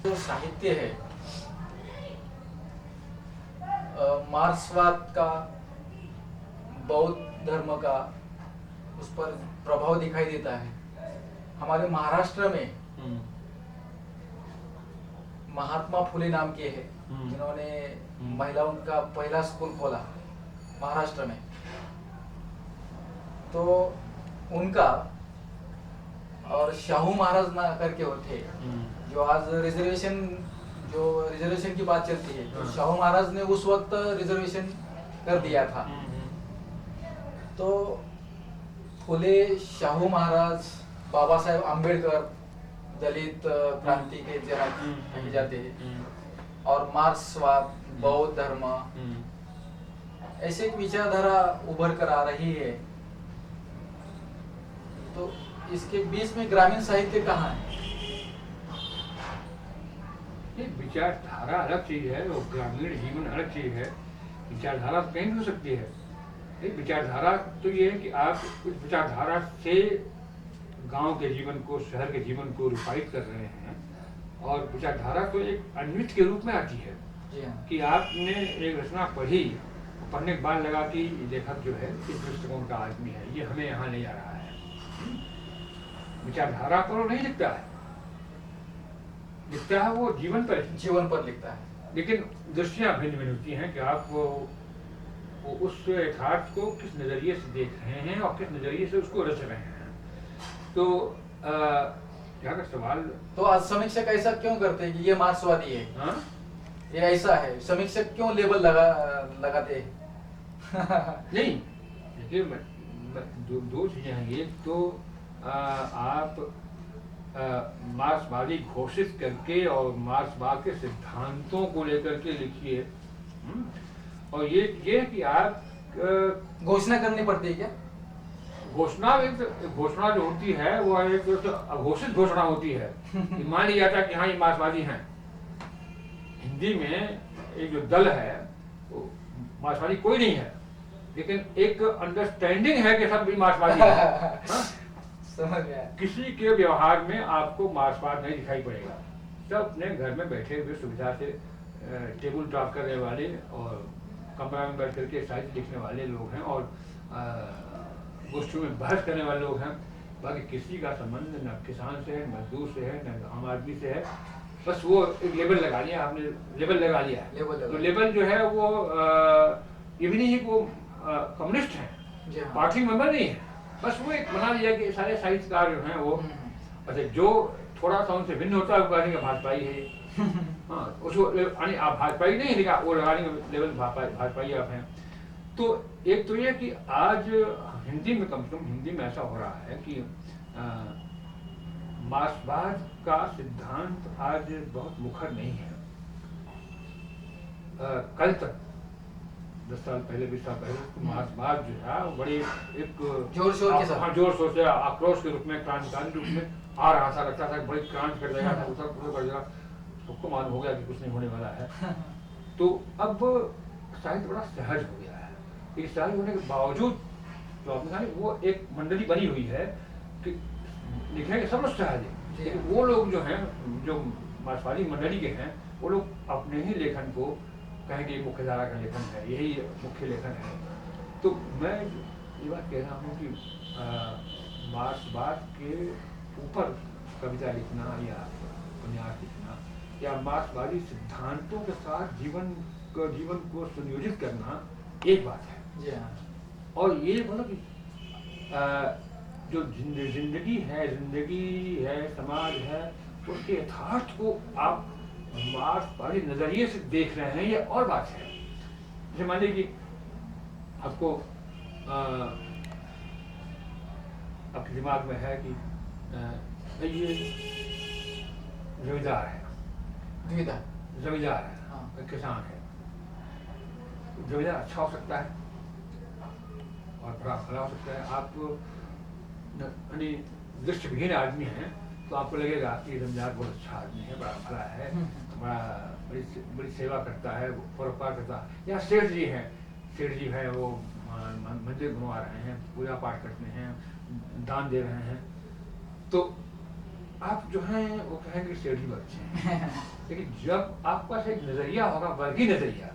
जो साहित्य है मार्क्सवाद का, बौद्ध धर्म का, उस पर प्रभाव दिखाई देता है। हमारे महाराष्ट्र में महात्मा फुले नाम के हैं, जिन्होंने महिलाओं का पहला स्कूल खोला महाराष्ट्र में। तो उनका और शाहू महाराज ना करके होते, जो आज रिजर्वेशन की बात चलती है, तो शाहू महाराज ने उस वक्त रिजर्वेशन कर दिया था। तो फुले, शाहू महाराज, बाबा साहेब आम्बेडकर दलित क्रांति के जनक कहे जाते हैं, और मार्क्सवाद, बौद्ध धर्म, ऐसे एक विचारधारा उभर कर आ रही है। तो इसके बीच में ग्रामीण साहित्य कहाँ है? ये विचारधारा अलग चीज है और ग्रामीण जीवन अलग चीज है। विचारधारा कहीं भी हो सकती है। विचारधारा तो ये है कि आप उस विचारधारा से गांव के जीवन को, शहर के जीवन को रूपायित कर रहे हैं, और विचारधारा तो एक अन्वित के रूप में आती है कि आपने एक रचना पढ़ी, पढ़ने के बाद लगा कि लेखक जो है इस दृष्टिकोण का आदमी है, ये हमें यहाँ ले जा रहा है। विचारधारा पर नहीं लिखता है, लिखता है वो जीवन पर लिखता है। लेकिन दृष्टियां भिन्न भिन्न होती हैं कि आप वो उस यथार्थ को किस नजरिए से देख रहे हैं और किस नजरिए से उसको रच रहे हैं। तो यहाँ का सवाल, तो आज समीक्षक ऐसा क्यों करते हैं कि ये मार्क्सवादी है? हाँ? ये ऐसा है, समीक्षक क्यों लेबल लगाते हैं? नहीं, देखिए दो चीजें हैं। एक तो आप मार्क्सवादी घोषित करके और मार्क्सवाद के सिद्धांतों को लेकर के लिखिए, और ये कि आप घोषणा करनी पड़ती है क्या? घोषणा जो होती है वो एक अघोषित घोषणा होती है कि मान लिया जाता है कि हाँ ये मार्क्सवादी हैं। हिंदी में एक जो दल है वो मार्क्सवादी कोई नहीं है, लेकिन एक अंडरस्टैंडिंग है कि सब भी मार्क्सवादी है। समझ गया। किसी के व्यवहार में आपको मार्क्सवाद नहीं दिखाई पड़ेगा। सब अपने घर में बैठे हुए सुविधा से टेबल टॉक करने वाले और कमरा में बैठ करके साहित्य लिखने वाले लोग हैं, और गोष्ठियों में बहस करने वाले लोग हैं। बाकी किसी का संबंध न किसान से है, मजदूर से है, न आम आदमी से है। बस वो एक लेबल लगा लिया, आपने लेबल लगा लिया है। तो लेबल जो है वो ये भी नहीं है कि वो कम्युनिस्ट है, पार्टी मेंबर नहीं है। बस वो एक बना लिया कि सारे साहित्यकार जो हैं वो, अच्छा जो थोड़ा सा उनसे भिन्न होता है वो कहने का भाजपाई है। हाँ, उसको आप भाजपाई नहीं है, वो लगाने का लेवल भाजपाई आप हैं। तो एक तो ये कि आज हिंदी में, कम से कम हिंदी में ऐसा हो रहा है कि मार्क्सवाद का सिद्धांत आज बहुत मुखर नहीं है। कल तक 10 साल पहले, 20 साल पहले मार्क्सवाद जो है वो बड़े एक जोर शोर से आक्रोश के रूप में, क्रांतिकारी रूप में आ रहा था। लगता था बड़ी क्रांति कर जाएगा, उत्तर पूर्व कर जाएगा। सबको मालूम हो गया कि कुछ नहीं होने वाला है। तो अब साहित्य बड़ा सहज हो गया है। इस सहज होने के बावजूद जो आपने कहा वो एक मंडली बनी हुई है कि लिखने के सब लोग सहज है, लेकिन वो लोग जो हैं, जो मार्क्सवादी मंडली के हैं, वो लोग अपने ही लेखन को कहेंगे मुख्य धारा का लेखन है, यही मुख्य लेखन है। तो मैं ये बात कह रहा हूँ कि मार्क्सवाद के ऊपर कविता लिखना या उपन्यास लिखना या मार्क्सवादी सिद्धांतों के साथ जीवन को सुनियोजित करना एक बात है। और ये मतलब कि जो जिंदगी है, समाज है, उसके यथार्थ को आप मार्क्सवादी नजरिए से देख रहे हैं, ये और बात है। जैसे मान लीजिए कि आपको आपके दिमाग में है कि ये जमींदार है, जमींदार है, हाँ। किसान है। जमींदार अच्छा हो सकता है और बड़ा भला हो सकता है। आप दृष्टिविहीन आदमी हैं तो आपको लगेगा कि जमींदार बहुत अच्छा आदमी है, बड़ा भला है, बड़ी सेवा करता है, परोपकार करता है। या सेठ जी है, वो मंदिर बनवा रहे हैं, पूजा पाठ करते हैं, दान दे रहे हैं, तो आप जो हैं वो कहेंगे सेठ जी अच्छे हैं। लेकिन जब आपके पास एक नजरिया होगा, वर्गीय नजरिया,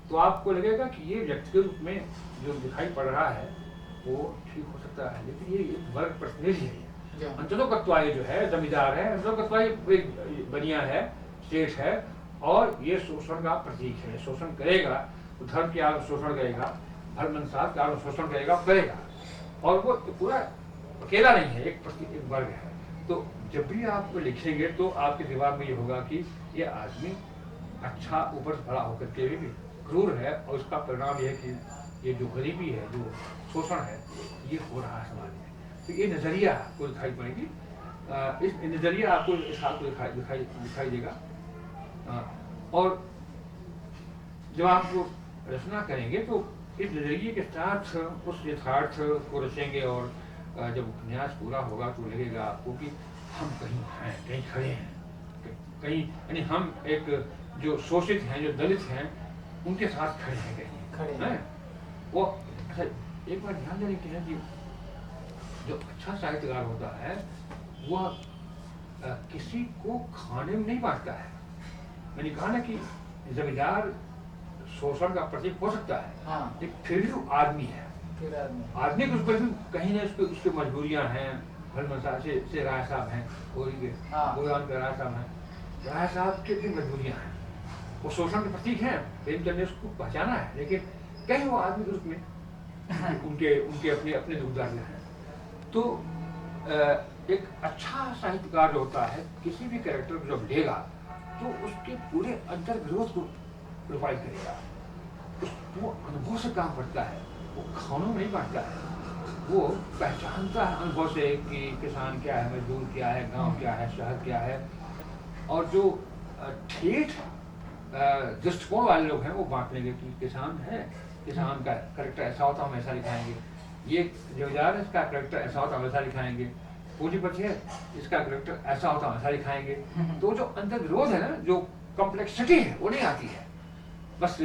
तो आपको लगेगा कि ये व्यक्ति के रूप में जो दिखाई पड़ रहा है वो ठीक हो सकता है, लेकिन ये एक वर्ग प्रतिनिधि है। अंततोगत्वाय जो है जमींदार है, अंततोगत्वाय एक बनिया है, सेठ है, और ये शोषण का प्रतीक है। शोषण करेगा तो धर्म के आड़ शोषण करेगा, धर्म अनुसार के आड़ शोषण करेगा, और वो पूरा अकेला नहीं है, एक वर्ग है। तो जब भी आप लिखेंगे तो आपके दिमाग में ये होगा कि ये आदमी अच्छा ऊपर से बड़ा होकर के भी क्रूर है, और उसका परिणाम यह है कि ये जो गरीबी है, जो शोषण है, ये हो रहा है समाज में। तो ये नजरिया आपको दिखाई पड़ेगी, इस नजरिया आपको इस हाथ को दिखाई देगा। और जब आप रचना करेंगे तो इस नजरिए के साथ उस यथार्थ को रचेंगे, और जब उपन्यास पूरा होगा तो लगेगा आपको कि हम कहीं हैं, कहीं खड़े हैं, कहीं, यानी हम एक जो शोषित हैं, जो दलित हैं, उनके साथ खड़े हैं, कहीं खड़े हैं। वो अच्छा एक बार ध्यान देने की है कि जो अच्छा साहित्यकार होता है वह किसी को खाने में नहीं बांटता है। मैंने कहा ना कि जमींदार शोषण का प्रतीक हो सकता है, हाँ। फिर भी वो आदमी है, आदमी के ऊपर भी कहीं ना उसकी मजबूरियां हैं। से राय साहब हैं, गोयान के राय साहब हैं, राय साहब की भी मजबूरियां हैं, वो शोषण के प्रतीक हैं, प्रेमचंद ने उसको पहचाना है, लेकिन कहीं वो आदमी के रूप में उनके अपने दुख दर्द हैं। तो एक अच्छा साहित्यकार जो होता है किसी भी कैरेक्टर को जब लेगा तो उसके पूरे अंतर्विरोध को प्रोवाइड करेगा, वो अनुभव से काम करता है, वो खानों में नहीं बांटता है, वो पहचानता है अनुभव से कि किसान क्या है, मजदूर क्या है, गांव क्या है, शहर क्या है। और जो ठेठ दृष्टिकोण वाले लोग हैं वो बांट लेंगे कि किसान है, किसान का करेक्टर ऐसा होता हम ऐसा लिखाएंगे, ये जमींदार है इसका करेक्टर ऐसा होता हम ऐसा लिखाएंगे, पूंजीपति है इसका करेक्टर ऐसा होता हम ऐसा लिखाएंगे। तो जो अंतर्विरोध है ना, जो कॉम्प्लेक्सिटी है वो नहीं आती है, बस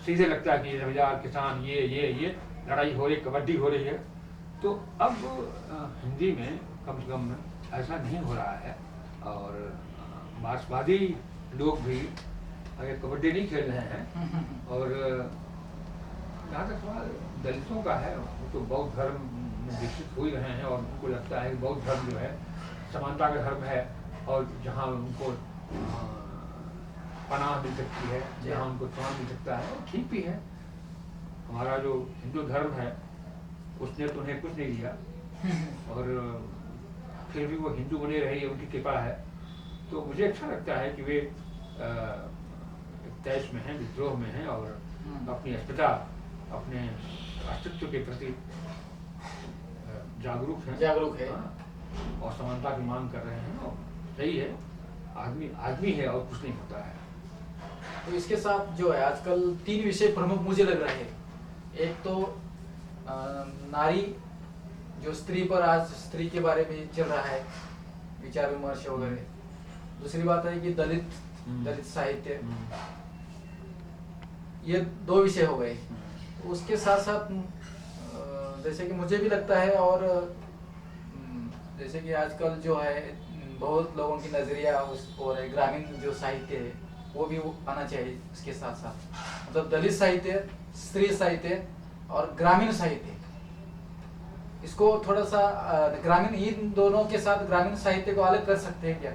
सीधे लगता है कि जमींदार किसान ये लड़ाई हो रही, कबड्डी हो रही है। तो अब हिंदी में कम से कम ऐसा नहीं हो रहा है, और मार्क्सवादी लोग भी अगर कबड्डी नहीं खेल रहे हैं। और जहाँ तक सवाल दलितों का है, वो तो बौद्ध धर्म में विकसित हो ही रहे हैं, और उनको लगता है कि बौद्ध धर्म जो है समानता का धर्म है, और जहाँ उनको पनाह मिल सकती है, जहाँ उनको त्राण मिल सकता है, और ठीक भी है। हमारा जो हिंदू धर्म है उसने तो उन्हें कुछ नहीं दिया, और फिर भी वो हिंदू बने रहे, ये उनकी कृपा है। तो मुझे अच्छा लगता है कि वे देश में हैं, विद्रोह में हैं, और अपनी अस्मिता, अपने अस्तित्व के प्रति जागरूक है हाँ, और समानता की मांग कर रहे हैं, और सही है, आदमी आदमी है और कुछ नहीं होता है। तो इसके साथ जो है आजकल 3 विषय प्रमुख मुझे लग रहे हैं। एक तो नारी, जो स्त्री पर आज स्त्री के बारे में चल रहा है विचार विमर्श वगैरह। दूसरी बात है कि दलित साहित्य, ये 2 विषय हो गए। उसके साथ साथ जैसे कि मुझे भी लगता है, और जैसे कि आजकल जो है बहुत लोगों की नजरिया उस और ग्रामीण जो साहित्य है वो भी आना चाहिए इसके साथ साथ। मतलब दलित साहित्य, स्त्री साहित्य और ग्रामीण साहित्य, इसको थोड़ा सा ग्रामीण, इन दोनों के साथ ग्रामीण साहित्य को अलग कर सकते हैं क्या?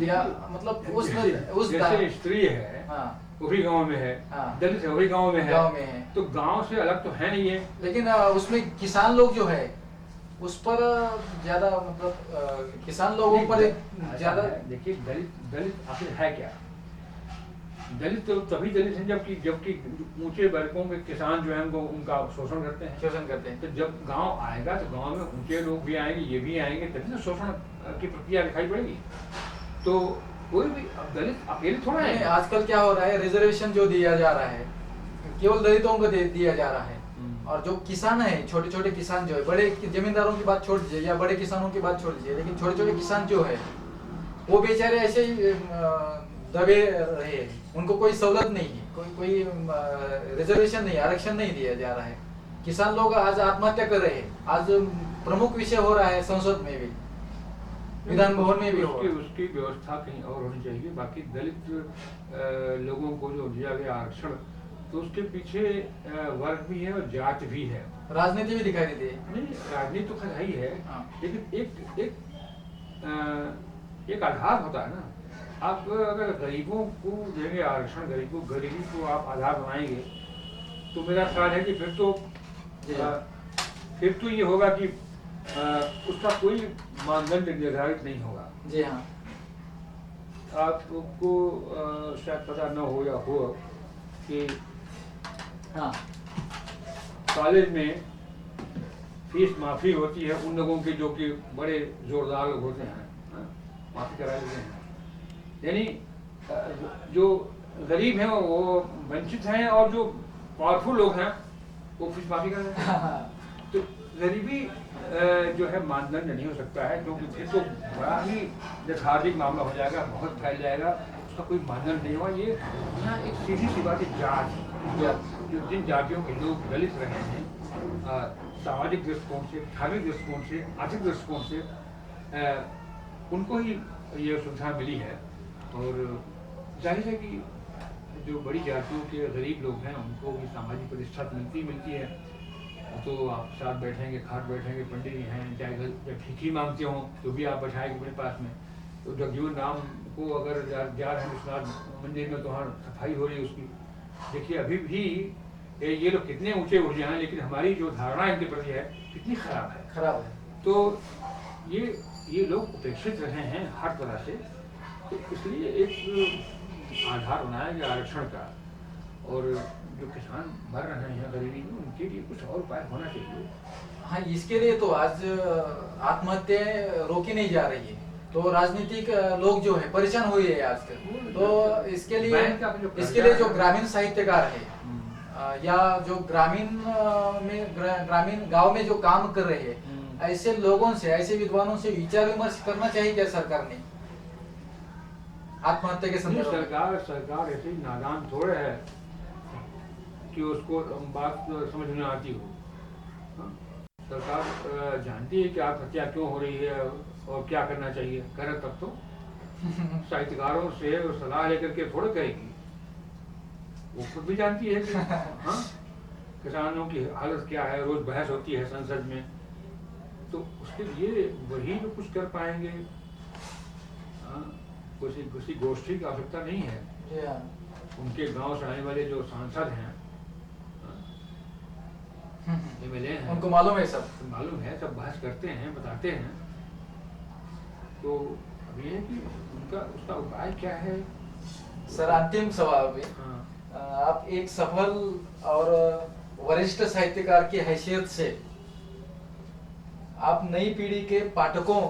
या मतलब उस जैसे स्त्री है हाँ, वो भी गाँव में है, हाँ, दलित है वो भी गाँव में है, तो गाँव से अलग तो है नहीं है। लेकिन उसमें किसान लोग जो है उस पर ज्यादा, मतलब किसान लोगों पर ज्यादा। देखिए दलित आखिर है क्या? दलित तो तभी दलित हैं जबकि ऊंचे वर्गों के किसान जो है उनका शोषण करते हैं। तो जब गांव आएगा तो गांव में ऊंचे लोग भी आएंगे, ये भी आएंगे, तभी तो शोषण की प्रक्रिया दिखाई पड़ेगी। तो कोई भी दलित अकेले थोड़ा है। आजकल क्या हो रहा है, रिजर्वेशन जो दिया जा रहा है केवल दलितों को दिया जा रहा है, और जो किसान है, छोटे छोटे किसान जो है, बड़े जमींदारों की बात छोड़ दीजिए या बड़े किसानों की बात छोड़ दीजिए, लेकिन छोटे छोटे किसान जो है वो बेचारे ऐसे ही दबे रहे, उनको कोई सहूलत नहीं है, कोई रिजर्वेशन नहीं, आरक्षण नहीं दिया जा रहा है। किसान लोग आज आत्महत्या कर रहे हैं, आज प्रमुख विषय हो रहा है संसद में भी, विधान भवन में भी उसकी व्यवस्था कहीं और होनी चाहिए। बाकी दलित लोगों को जो दिया गया आरक्षण, तो उसके पीछे वर्ग भी है और जात भी है, राजनीति भी दिखाई देती है। नहीं, राजनीति तो खैर ही है, लेकिन एक आधार होता है ना। आप अगर गरीबों को देंगे आरक्षण, गरीबी को आप आधार बनाएंगे, तो मेरा ख्याल है कि फिर तो ये होगा कि उसका कोई मानदंड निर्धारित नहीं होगा। जी हाँ, आपको शायद पता न हो या हो कि हाँ, कॉलेज में फीस माफी होती है उन लोगों की जो कि बड़े जोरदार लोग होते हैं, माफी करा देते हैं। यानी जो गरीब हैं वो वंचित हैं, और जो पावरफुल लोग हैं वो फीस माफी कर देते हैं। तो गरीबी जो है मानदंड नहीं हो सकता है, क्योंकि फिर तो बड़ा ही यथार्थिक मामला हो जाएगा, बहुत फैल जाएगा, उसका कोई मानदंड नहीं हुआ। ये यहाँ एक सीधी सी बात है, जात जो जिन जातियों के लोग दलित रहे हैं, सामाजिक दृष्टिकोण से, धार्मिक दृष्टिकोण से, आर्थिक दृष्टिकोण से उनको ही ये सुविधा मिली है। और जाहिर है कि जो बड़ी जातियों के गरीब लोग हैं उनको भी सामाजिक प्रतिष्ठा मिलती है। तो आप साथ बैठेंगे, खाट बैठेंगे, पंडित जी हैं, चाहे जब भीखी मांगते हों तो भी आप बैठाएंगे अपने पास में। तो जगजीवन राम को अगर जा रहे हैं विश्वनाथ मंदिर में, तो वहाँ सफाई हो रही है उसकी। देखिए अभी भी ये लोग कितने ऊंचे उठ जाएं, लेकिन हमारी जो धारणा इनके प्रति है कितनी खराब है। तो ये लोग उपेक्षित रहे हैं हर तरह से, तो इसलिए एक आधार बनाया गया आरक्षण का। और जो किसान मर रहे हैं गरीबी में, उनके लिए कुछ और उपाय होना चाहिए। हाँ, इसके लिए तो आज आत्महत्याएं रोकी नहीं जा रही है, तो राजनीतिक लोग जो है परेशान हुए हैं आजकल। तो इसके लिए जो ग्रामीण साहित्यकार है या जो ग्रामीण गांव में जो काम कर रहे हैं, ऐसे लोगों से, ऐसे विद्वानों से विचार विमर्श करना चाहिए क्या सरकार ने आत्महत्या के संदर्भ में? सरकार ऐसे ही नादान थोड़े है कि उसको बात समझ में आती हो। सरकार जानती है कि आत्महत्या क्यों हो रही है और क्या करना चाहिए, करे तब तो साहित्यकारों से सलाह लेकर के थोड़े करेगी। वो खुद भी जानती है कि हाँ, किसानों की हालत क्या है, रोज बहस होती है संसद में, तो उसके लिए वही लोग कुछ कर पाएंगे। किसी गोष्ठी की आवश्यकता नहीं है। उनके गांव से आने वाले जो सांसद हैं, एमएलए हैं, उनको मालूम है, सब सब बहस करते हैं, बताते हैं। तो अब ये है कि उसका उपाय क्या है। सर अंतिम सवाल भी, आप एक सफल और वरिष्ठ साहित्यकार की हैसियत से आप नई पीढ़ी के पाठकों,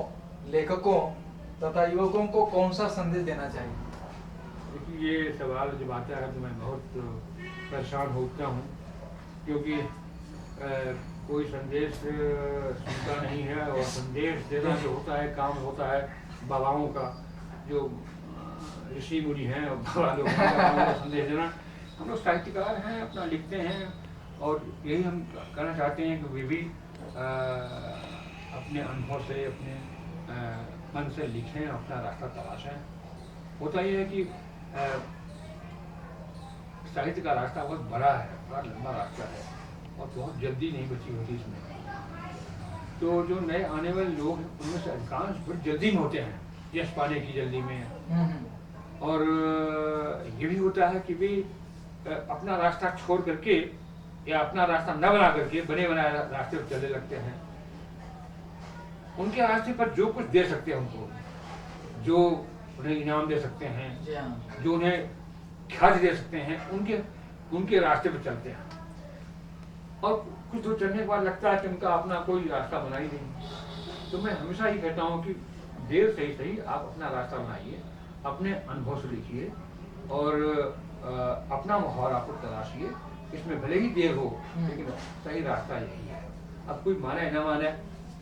लेखकों तथा युवकों को कौन सा संदेश देना चाहिए? देखिए, ये सवाल जब आता है तो मैं बहुत परेशान होता हूँ, क्योंकि कोई संदेश सुनता नहीं है, और संदेश देना जो होता है काम होता है बाबाओं का, जो ऋषि मुनि हैं और बाबा लोग हैं, संदेश देना। हम लोग साहित्यकार हैं, अपना लिखते हैं, और यही हम कहना चाहते हैं कि वे भी अपने अनुभव से, अपने मन से लिखें, अपना रास्ता तलाशें। होता ये है कि साहित्य का रास्ता बहुत बड़ा है, बड़ा लंबा रास्ता है, और बहुत जल्दी नहीं बची होती इसमें। तो जो नए आने वाले लोग हैं उनमें से अधिकांश बहुत जल्दी में होते हैं, यश पाने की जल्दी में, और ये भी होता है कि वे अपना रास्ता छोड़ करके या अपना रास्ता न बना करके बने बनाए रास्ते पर चलने लगते हैं। उनके रास्ते पर जो कुछ दे सकते हैं उनको, जो उन्हें इनाम दे सकते हैं, जो उन्हें ख्याति दे सकते हैं, उनके रास्ते पर चलते हैं। और कुछ दूर चलने के बाद लगता है कि उनका अपना कोई रास्ता बना ही नहीं। तो मैं हमेशा ही कहता हूँ कि देर से ही सही आप अपना रास्ता बनाइए, अपने अनुभव से लिखिए, और अपना माहौल आपको तलाशिए। इसमें भले ही देर हो, लेकिन सही रास्ता यही है। अब कोई माने न माने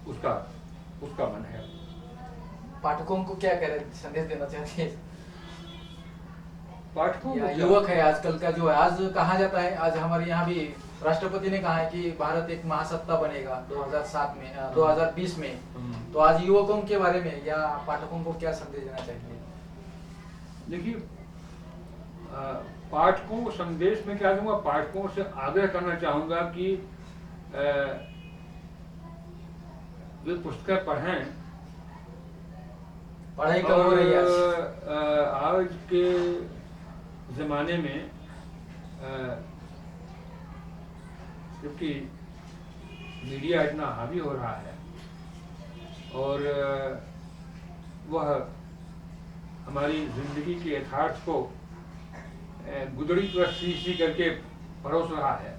उसका मन है। पाठकों को क्या संदेश देना चाहते हैं? पाठकों को युवक है आजकल का, जो है आज कहा जाता है, आज हमारे यहाँ भी राष्ट्रपति ने कहा है कि भारत एक महासत्ता बनेगा 2007 में 2020 में। तो आज युवकों के बारे में या पाठकों को क्या संदेश देना चाहिए? देखिए, पाठकों को संदेश में क्या दूंगा, पाठकों से आग्रह करना चाहूंगा कि वे पुस्तकें पढ़ें। पढ़ाई कम हो रही है आज के ज़माने में, क्योंकि मीडिया इतना हावी हो रहा है, और वह हमारी ज़िंदगी के यथार्थ को गुदड़ी पर सी करके परोस रहा है।